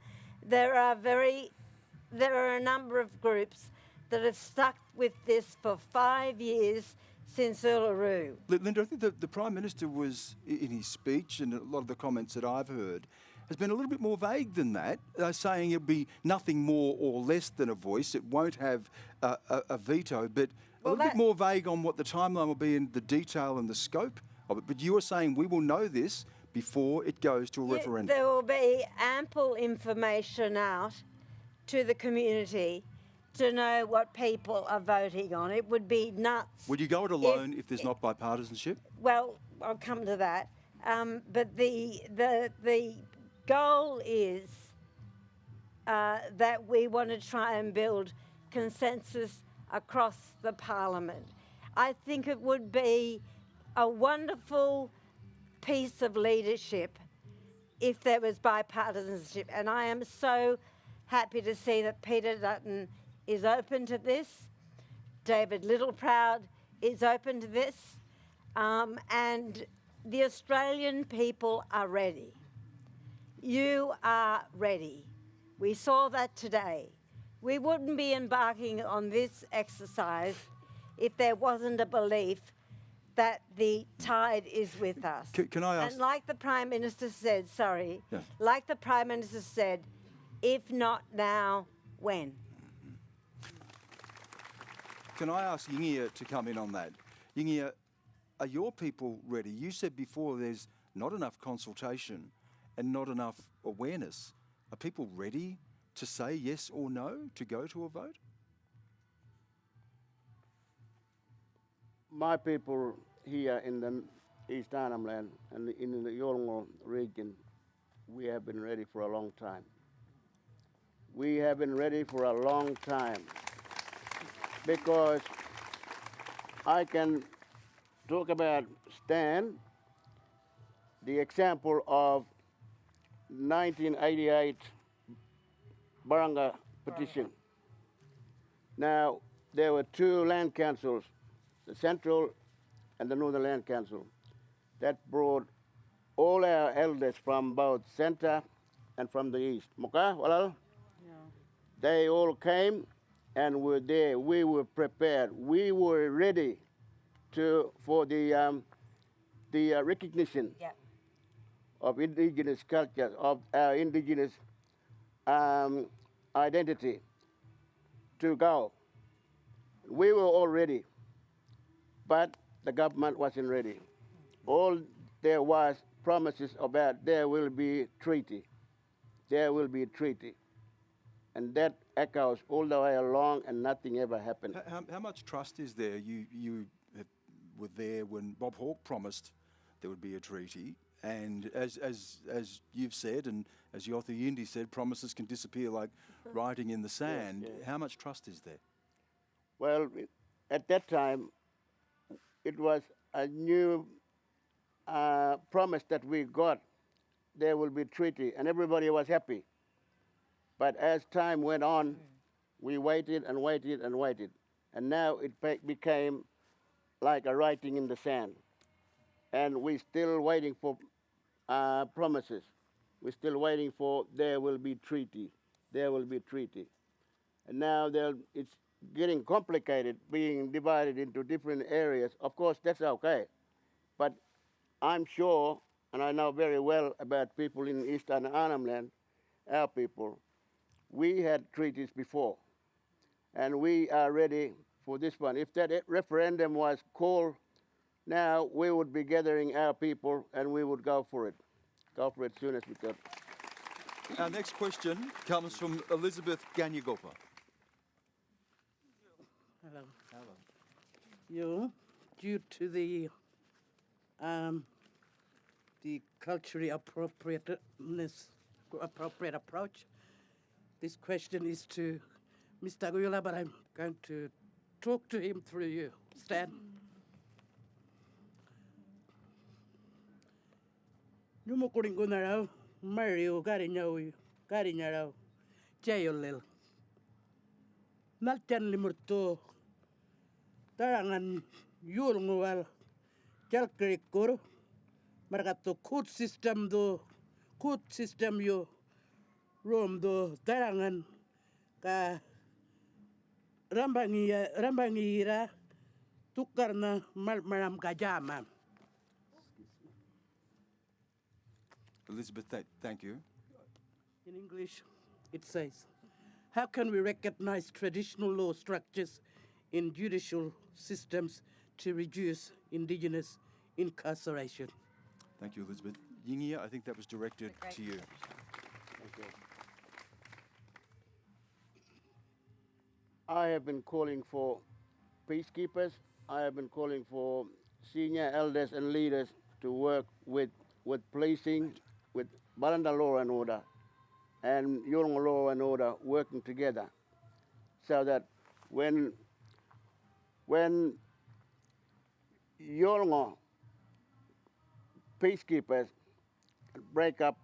There are a number of groups that have stuck with this for 5 years since Uluru. Linda, I think the Prime Minister was, in his speech, and a lot of the comments that I've heard, has been a little bit more vague than that, saying it'll be nothing more or less than a voice. It won't have a veto, but a little bit more vague on what the timeline will be and the detail and the scope of it. But you are saying we will know this before it goes to a referendum. There will be ample information out to the community to know what people are voting on. It would be nuts. Would you go it alone if there's not bipartisanship? Well, I'll come to that. But the goal is that we want to try and build consensus across the Parliament. I think it would be a wonderful piece of leadership if there was bipartisanship. And I am so happy to see that Peter Dutton is open to this. David Littleproud is open to this. And the Australian people are ready. You are ready. We saw that today. We wouldn't be embarking on this exercise if there wasn't a belief that the tide is with us. Can I ask? And like the Prime Minister said, Yeah. like the Prime Minister said, if not now, when? Can I ask Yiŋiya to come in on that? Yiŋiya, are your people ready? You said before there's not enough consultation and not enough awareness. Are people ready to say yes or no to go to a vote? My people here in the East Arnhem Land and in the Yolŋu region, we have been ready for a long time. We have been ready for a long time because I can talk about Stan, the example of 1988 Baranga petition. Now, there were two land councils, the Central and the Northern Land Council, that brought all our elders from both centre and from the east. Mulka, walal? Yeah. They all came and were there. We were prepared. We were ready for the recognition of Indigenous culture, of our Indigenous identity to go. We were all ready, but the government wasn't ready. All there was promises about there will be treaty. There will be a treaty. And that echoes all the way along and nothing ever happened. How much trust is there? You were there when Bob Hawke promised there would be a treaty. And as you've said, and as Yothu Yindi said, promises can disappear like writing in the sand. Yeah. How much trust is there? Well, at that time, it was a new promise that we got. There will be treaty, and everybody was happy. But as time went on, we waited and waited and waited. And now it became like a writing in the sand. And we're still waiting for promises. We're still waiting for there will be treaty. There will be treaty. And now it's getting complicated, being divided into different areas. Of course, that's okay. But I'm sure, and I know very well about people in Eastern Arnhem Land, our people, we had treaties before. And we are ready for this one. If that referendum was called, now we would be gathering our people and we would go for it. Go for it as soon as we could. Our next question comes from Elizabeth Ganyagopa. Hello. You, due to the culturally appropriate approach, this question is to Mr. Guyula, but I'm going to talk to him through you. Stan. Numukuring gunaraw, Mario Garinaraw, Jayolil. Naltian limurto, Tarangan Yolŋu Jalkrikur, Marika court system yo, Rome do, Tarangan, ka Rambangira, Tukarna, Maram Gajama. Elizabeth, thank you. In English, it says, how can we recognize traditional law structures in judicial systems to reduce Indigenous incarceration? Thank you, Elizabeth. Yiŋiya, I think that was directed to you. Thank you. I have been calling for peacekeepers. I have been calling for senior elders and leaders to work with policing, with Baranda law and order, and Yolŋu law and order working together, so that when Yolŋu peacekeepers break up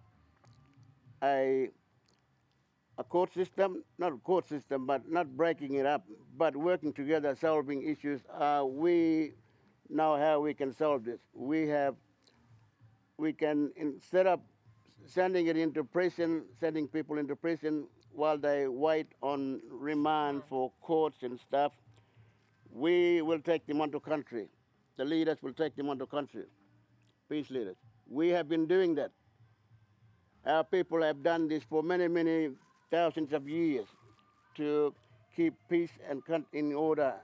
a court system, not a court system, but not breaking it up, but working together, solving issues, we know how we can solve this. We can, instead of sending people into prison, while they wait on remand for courts and stuff, we will take them onto country. The leaders will take them onto country, peace leaders. We have been doing that. Our people have done this for many, many thousands of years to keep peace and in order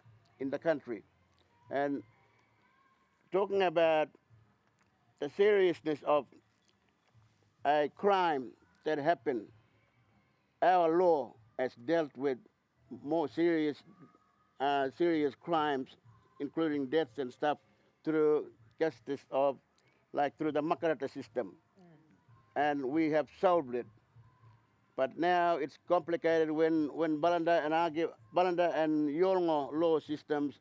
in the country. And talking about the seriousness of a crime that happened, our law has dealt with more serious crimes, including deaths and stuff, through justice of, like through the Makarata system. And we have solved it. But now it's complicated when Balanda and Yolŋu law systems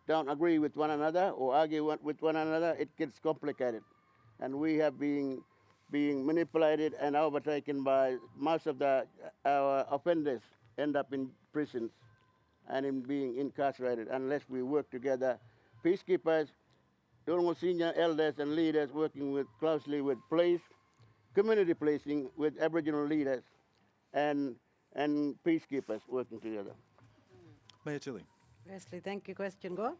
don't agree with one another or argue with one another, it gets complicated. And we have been being manipulated and overtaken by most of our offenders end up in prisons and in being incarcerated unless we work together. Peacekeepers, Yolŋu senior elders and leaders working closely with police, community policing with Aboriginal leaders, and peacekeepers working together. Mayatili. Firstly, thank you, question Go.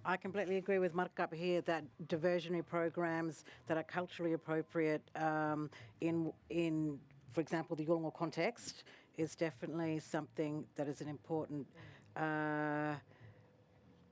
I completely agree with Marika here that diversionary programs that are culturally appropriate in, for example, the Yolŋu context is definitely something that is an important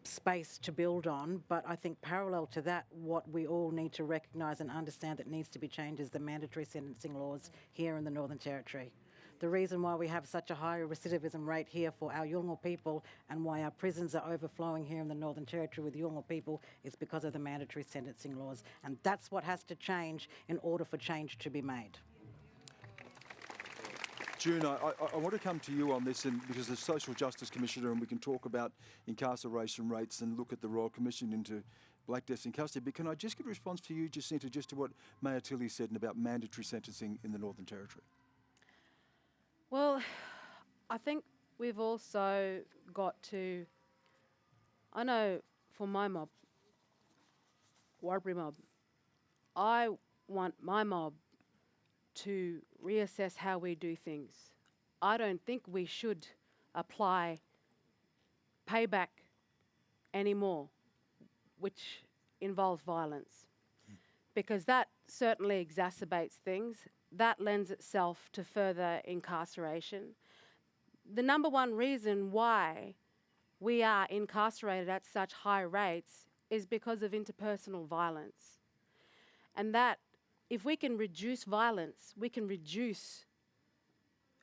space to build on. But I think parallel to that, what we all need to recognise and understand that needs to be changed is the mandatory sentencing laws here in the Northern Territory. The reason why we have such a high recidivism rate here for our Yolŋu people and why our prisons are overflowing here in the Northern Territory with Yolŋu people is because of the mandatory sentencing laws. And that's what has to change in order for change to be made. June, I want to come to you on this, and because as Social Justice Commissioner, and we can talk about incarceration rates and look at the Royal Commission into black deaths in custody, but can I just get a response to you, Jacinta, just to what Mayatili said about mandatory sentencing in the Northern Territory? Well, I think we've also got to, I know for my mob, Warlpiri mob, I want my mob to reassess how we do things. I don't think we should apply payback anymore, which involves violence, because that certainly exacerbates things. That lends itself to further incarceration. The number one reason why we are incarcerated at such high rates is because of interpersonal violence. And that, if we can reduce violence, we can reduce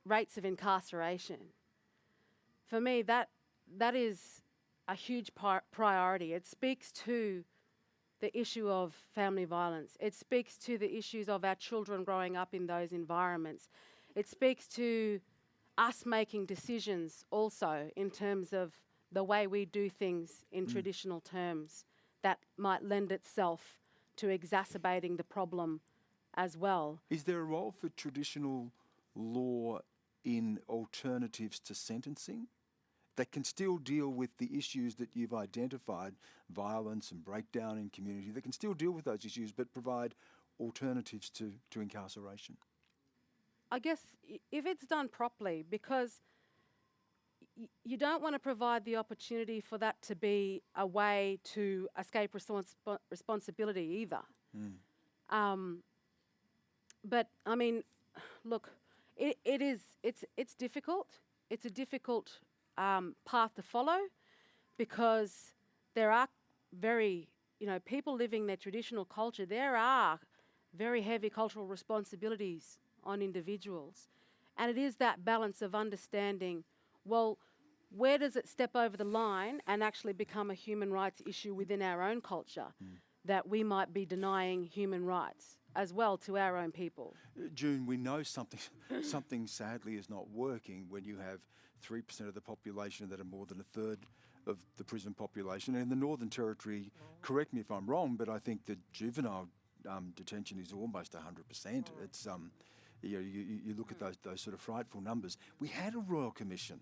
rates of incarceration. For me, that is a huge priority. It speaks to the issue of family violence. It speaks to the issues of our children growing up in those environments. It speaks to us making decisions also in terms of the way we do things in traditional terms that might lend itself to exacerbating the problem as well. Is there a role for traditional law in alternatives to sentencing that can still deal with the issues that you've identified, violence and breakdown in community, that can still deal with those issues but provide alternatives to incarceration? I guess if it's done properly, because you don't want to provide the opportunity for that to be a way to escape responsibility either. But I mean, look, it's difficult. It's a difficult path to follow, because there are people living their traditional culture, there are very heavy cultural responsibilities on individuals. And it is that balance of understanding, well, where does it step over the line and actually become a human rights issue within our own culture, that we might be denying human rights as well to our own people? June, we know something sadly is not working when you have 3% of the population that are more than a third of the prison population. And in the Northern Territory, correct me if I'm wrong, but I think the juvenile detention is almost 100%. It's you look at those sort of frightful numbers. We had a Royal Commission.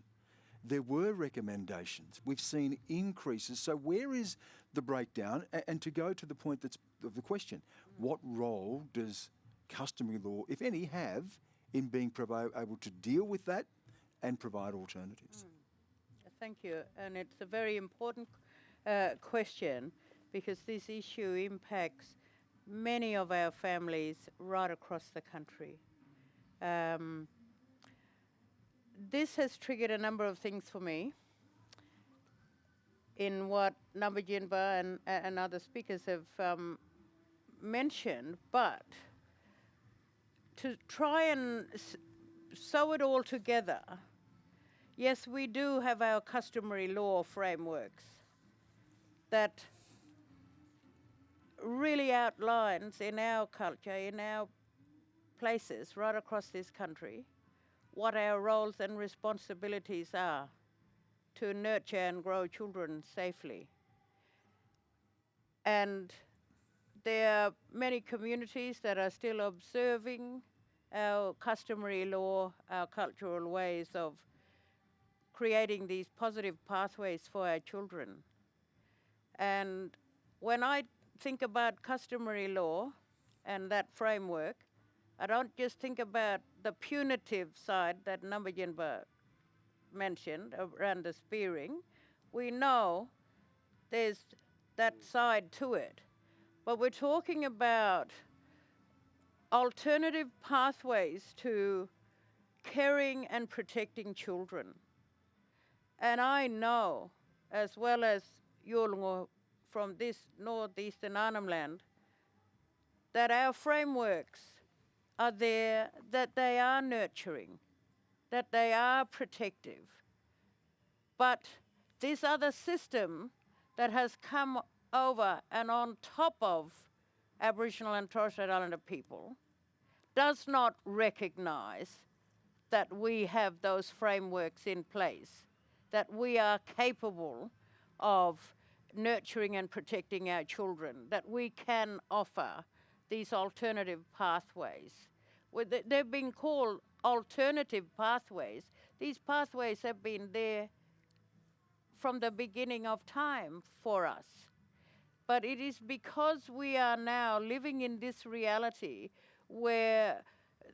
There were recommendations. We've seen increases. So where is the breakdown? And to go to the point of the question, what role does customary law, if any, have in being able to deal with that and provide alternatives. Thank you. And it's a very important question because this issue impacts many of our families right across the country. This has triggered a number of things for me in what Nampijinpa and other speakers have mentioned, but to try and sew it all together, yes, we do have our customary law frameworks that really outlines in our culture, in our places right across this country, what our roles and responsibilities are to nurture and grow children safely. And there are many communities that are still observing our customary law, our cultural ways of creating these positive pathways for our children. And when I think about customary law and that framework, I don't just think about the punitive side that Nampijinpa mentioned around the spearing. We know there's that side to it. But we're talking about alternative pathways to caring and protecting children. And I know, as well as Yolŋu from this northeastern Arnhem Land, that our frameworks are there, that they are nurturing, that they are protective. But this other system that has come over and on top of Aboriginal and Torres Strait Islander people does not recognise that we have those frameworks in place, that we are capable of nurturing and protecting our children, that we can offer these alternative pathways. They've been called alternative pathways. These pathways have been there from the beginning of time for us. But it is because we are now living in this reality where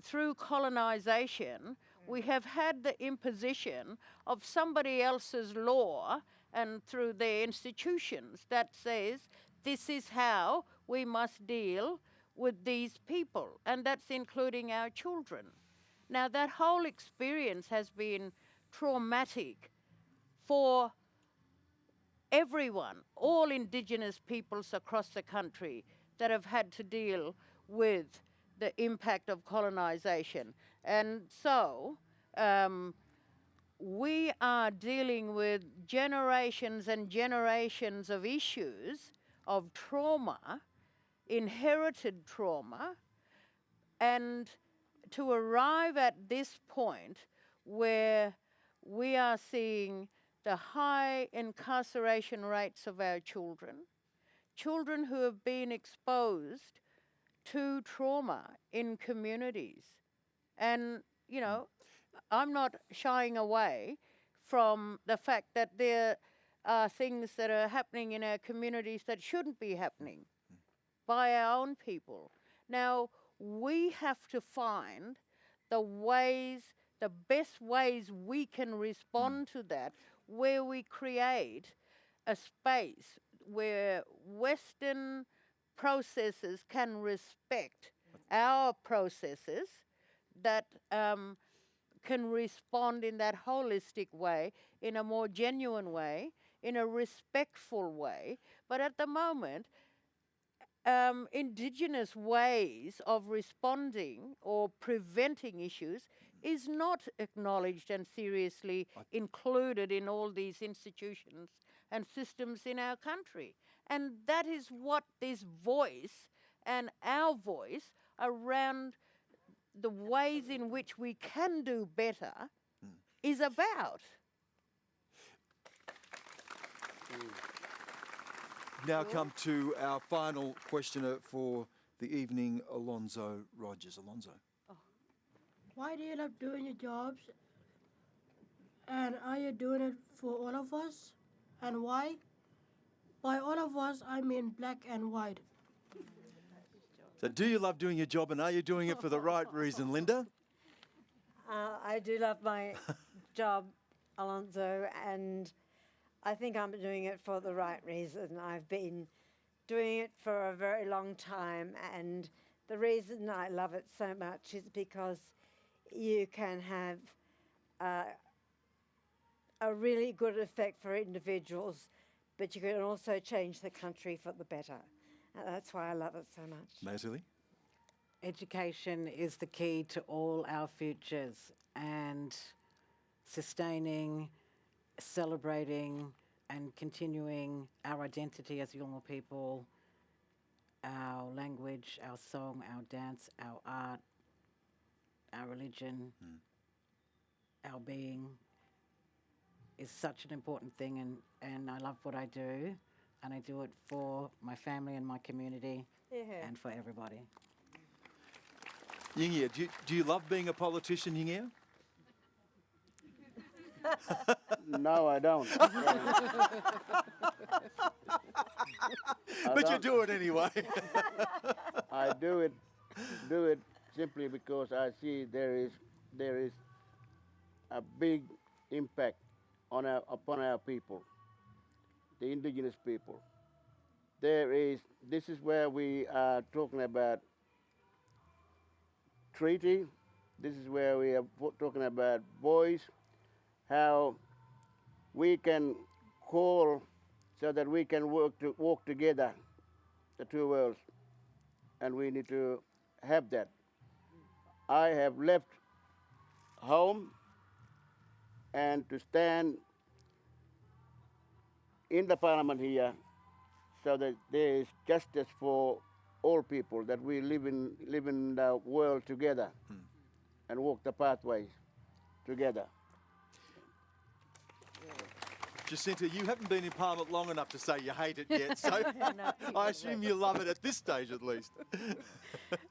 through colonisation we have had the imposition of somebody else's law and through their institutions that says this is how we must deal with these people, and that's including our children. Now that whole experience has been traumatic for everyone, all Indigenous peoples across the country that have had to deal with the impact of colonisation. And so we are dealing with generations and generations of issues of trauma, inherited trauma, and to arrive at this point where we are seeing the high incarceration rates of our children, children who have been exposed to trauma in communities. And, you know, I'm not shying away from the fact that there are things that are happening in our communities that shouldn't be happening by our own people. Now, we have to find the ways, the best ways we can respond to that, where we create a space where Western processes can respect our processes, that can respond in that holistic way, in a more genuine way, in a respectful way. But at the moment, Indigenous ways of responding or preventing issues is not acknowledged and seriously included in all these institutions and systems in our country. And that is what this voice and our voice around the ways in which we can do better is about. Now come to our final questioner for the evening, Alonzo Rogers. Alonzo. Why do you love doing your jobs? And are you doing it for all of us? And why? By all of us, I mean black and white. So do you love doing your job, and are you doing it for the right reason, Linda? I do love my job, Alonso, and I think I'm doing it for the right reason. I've been doing it for a very long time, and the reason I love it so much is because you can have a really good effect for individuals, but you can also change the country for the better. And that's why I love it so much. Mayatili? Education is the key to all our futures, and sustaining, celebrating and continuing our identity as Yolŋu people, our language, our song, our dance, our art, our religion, our being is such an important thing, and I love what I do, and I do it for my family and my community and for everybody. Yiŋiya, do you love being a politician, Yiŋiya? No, I don't. But you do it anyway. I do it simply because I see there is a big impact upon our people, the Indigenous people. This is where we are talking about treaty. This is where we are talking about voice, how we can call so that we can walk together, the two worlds, and we need to have that. I have left home and to stand in the parliament here so that there is justice for all people, that we live in the world together and walk the pathways together. Jacinta, you haven't been in Parliament long enough to say you hate it yet, so I assume you love it at this stage at least.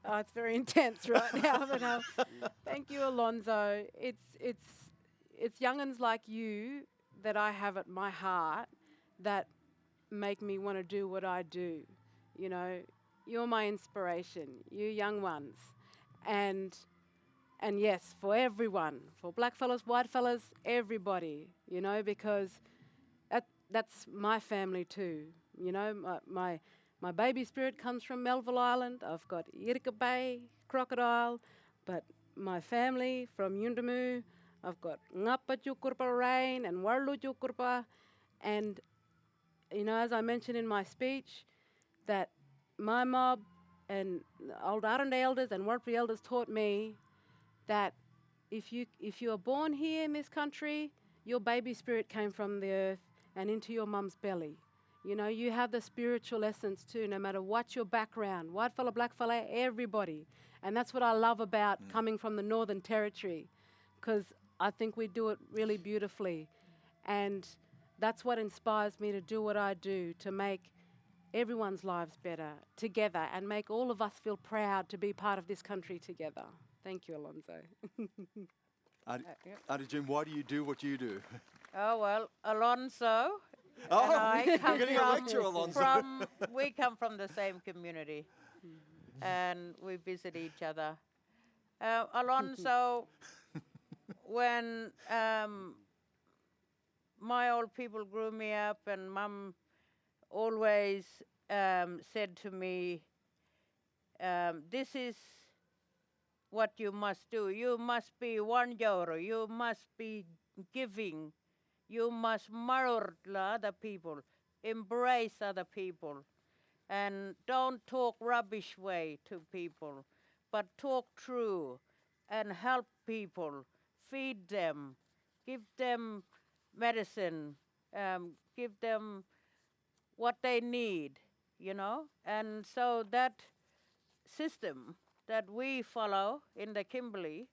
Oh, it's very intense right now, but thank you, Alonso. It's young'uns like you that I have at my heart that make me want to do what I do. You know, you're my inspiration, you young ones. And yes, for everyone, for black fellas, white fellas, everybody, you know, because that's my family too. You know, my baby spirit comes from Melville Island. I've got Yirika Bay, crocodile, but my family from Yundamu, I've got Ngapa Jukurpa Rain and Warlu Jukurpa. And, you know, as I mentioned in my speech, that my mob and old Aranda elders and Warlpiri elders taught me that if you are born here in this country, your baby spirit came from the earth and into your mum's belly. You know, you have the spiritual essence too, no matter what your background, white fella, black fella, everybody. And that's what I love about coming from the Northern Territory, because I think we do it really beautifully. And that's what inspires me to do what I do, to make everyone's lives better together and make all of us feel proud to be part of this country together. Thank you, Alonso. Auntie Jim, why do you do what you do? Oh, well, Alonso and Oh, I you're come getting a lecture, Alonso. we come from the same community, and we visit each other. Alonso, when my old people grew me up, and Mum always said to me, this is what you must do. You must be one euro. You must be giving. You must marur other people, embrace other people, and don't talk rubbish way to people, but talk true and help people, feed them, give them medicine, give them what they need, you know. And so that system that we follow in the Kimberley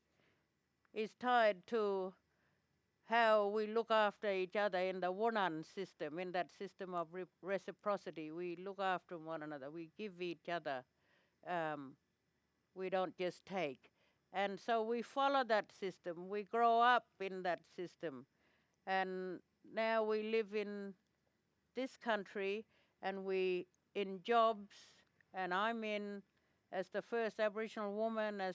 is tied to how we look after each other in the Wonan system, in that system of reciprocity. We look after one another. We give each other. We don't just take. And so we follow that system. We grow up in that system. And now we live in this country, and we in jobs, and I'm in as the first Aboriginal woman, as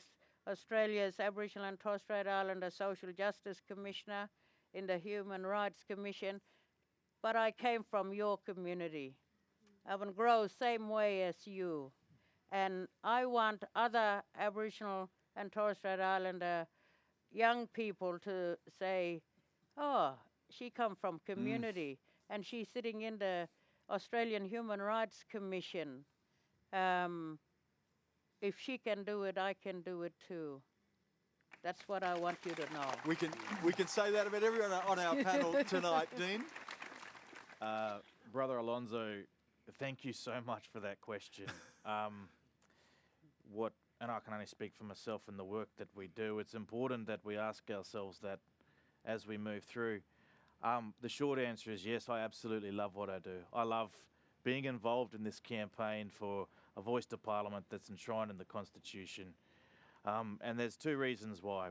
Australia's Aboriginal and Torres Strait Islander Social Justice Commissioner, in the Human Rights Commission, but I came from your community. I want to grow same way as you. And I want other Aboriginal and Torres Strait Islander young people to say, oh, she come from community and she's sitting in the Australian Human Rights Commission. If she can do it, I can do it too. That's what I want you to know. We can say that about everyone on our panel tonight, Dean. Brother Alonzo, thank you so much for that question. And I can only speak for myself and the work that we do. It's important that we ask ourselves that as we move through. The short answer is yes, I absolutely love what I do. I love being involved in this campaign for a voice to Parliament that's enshrined in the Constitution. And there's two reasons why.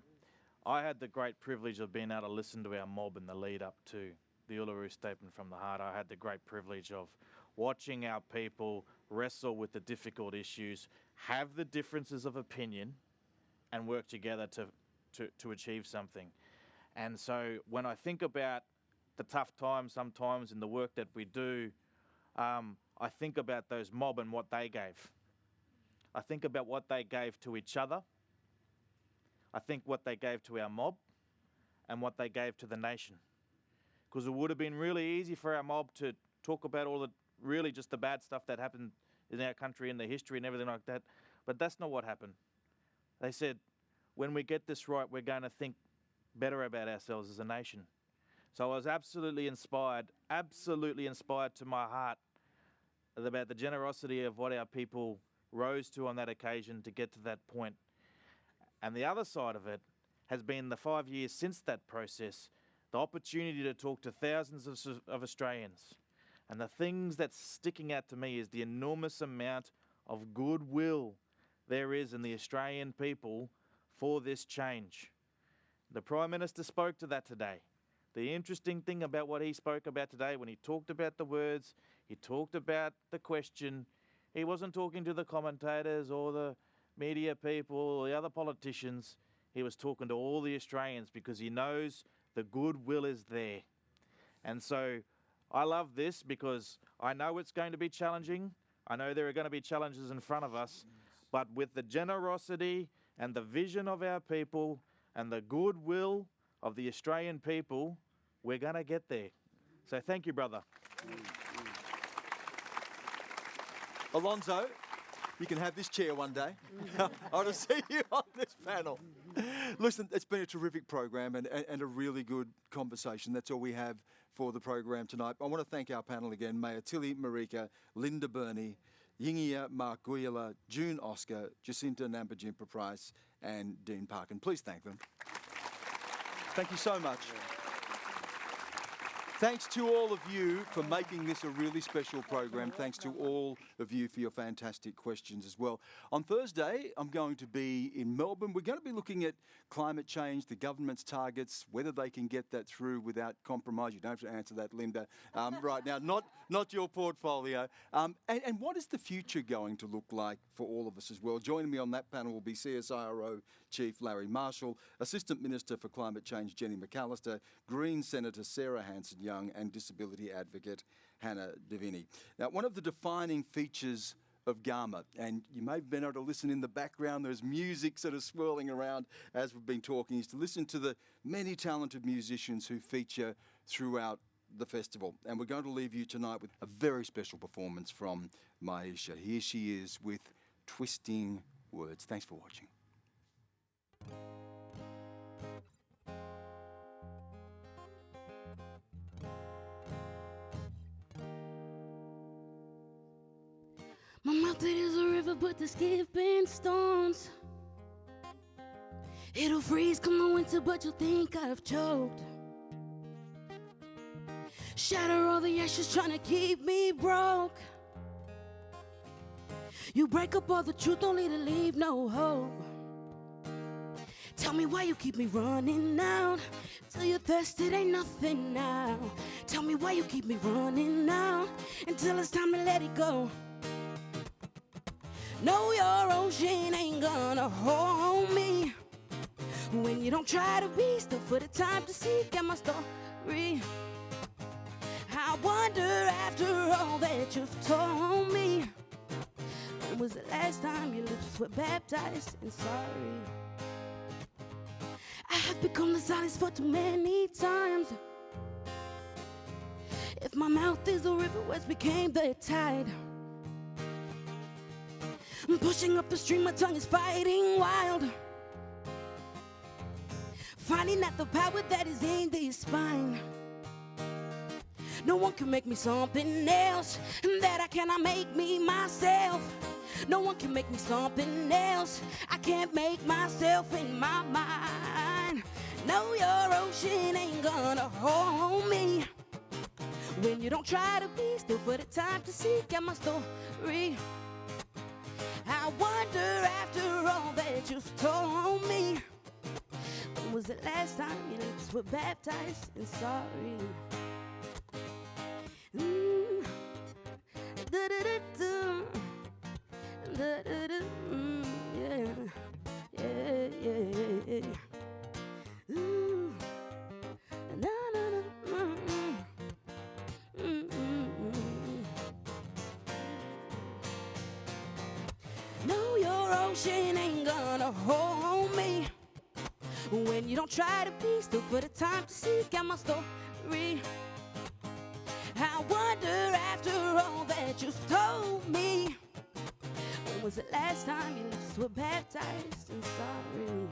I had the great privilege of being able to listen to our mob in the lead up to the Uluru Statement from the Heart. I had the great privilege of watching our people wrestle with the difficult issues, have the differences of opinion, and work together to achieve something. And so when I think about the tough times sometimes in the work that we do, I think about those mob and what they gave. I think about what they gave to each other. I think what they gave to our mob and what they gave to the nation. Because it would have been really easy for our mob to talk about all the really just the bad stuff that happened in our country and the history and everything like that. But that's not what happened. They said, when we get this right, we're going to think better about ourselves as a nation. So I was absolutely inspired to my heart about the generosity of what our people rose to on that occasion to get to that point. And the other side of it has been the 5 years since that process, the opportunity to talk to thousands of Australians. And the things that's sticking out to me is the enormous amount of goodwill there is in the Australian people for this change. The Prime Minister spoke to that today. The interesting thing about what he spoke about today, when he talked about the words, he talked about the question, he wasn't talking to the commentators or the media people or the other politicians. He was talking to all the Australians because he knows the goodwill is there. And so I love this because I know it's going to be challenging. I know there are going to be challenges in front of us, but with the generosity and the vision of our people and the goodwill of the Australian people, we're going to get there. So thank you, brother. Alonzo, you can have this chair one day. I want to see you on this panel. Listen, it's been a terrific program and a really good conversation. That's all we have for the program tonight. I want to thank our panel again, Mayatili, Marika, Linda Burney, Yiŋiya, Guyula, June Oscar, Jacinta Nampijinpa Price, and Dean Parkin. Please thank them. Thank you so much. Thanks to all of you for making this a really special program. Thanks to all of you for your fantastic questions as well. On Thursday, I'm going to be in Melbourne. We're going to be looking at climate change, the government's targets, whether they can get that through without compromise. You don't have to answer that, Linda, right now. Not your portfolio. And what is the future going to look like for all of us as well? Joining me on that panel will be CSIRO Chief Larry Marshall, Assistant Minister for Climate Change Jenny McAllister, Green Senator Sarah Hanson-Young, and disability advocate Hannah Davini. Now, one of the defining features of Garma, and you may have been able to listen in the background, there's music sort of swirling around as we've been talking, is to listen to the many talented musicians who feature throughout the festival. And we're going to leave you tonight with a very special performance from Maisha. Here she is with Twisting Words. Thanks for watching. My mouth it is a river, but the skipping stones. It'll freeze come the winter, but you'll think I've choked. Shatter all the ashes trying to keep me broke. You break up all the truth only to leave no hope. Tell me why you keep me running out. Till you're thirsty, ain't nothing now. Tell me why you keep me running out until it's time to let it go. No, your ocean ain't gonna hold me. When you don't try to be still for the time to seek out my story. I wonder after all that you've told me, when was the last time your lips were baptized in sorry? I have become the silence for too many times. If my mouth is a river, words became the tide. I'm pushing up the stream, my tongue is fighting wild. Finding out the power that is in this spine. No one can make me something else, and that I cannot make me myself. No one can make me something else. I can't make myself in my mind. No, your ocean ain't gonna hold me. When you don't try to be still for the time to seek out my story. I wonder after all that you've told me, when was the last time your lips were baptized in sorry? Da-da-da-da. Da-da-da. Yeah. Yeah, yeah, yeah. Ooh. Na-na-na. No, your ocean ain't gonna hold me. When you don't try to be still for the time to seek out my story. I wonder after all that you've told me, when was the last time your lips were baptized in sorry?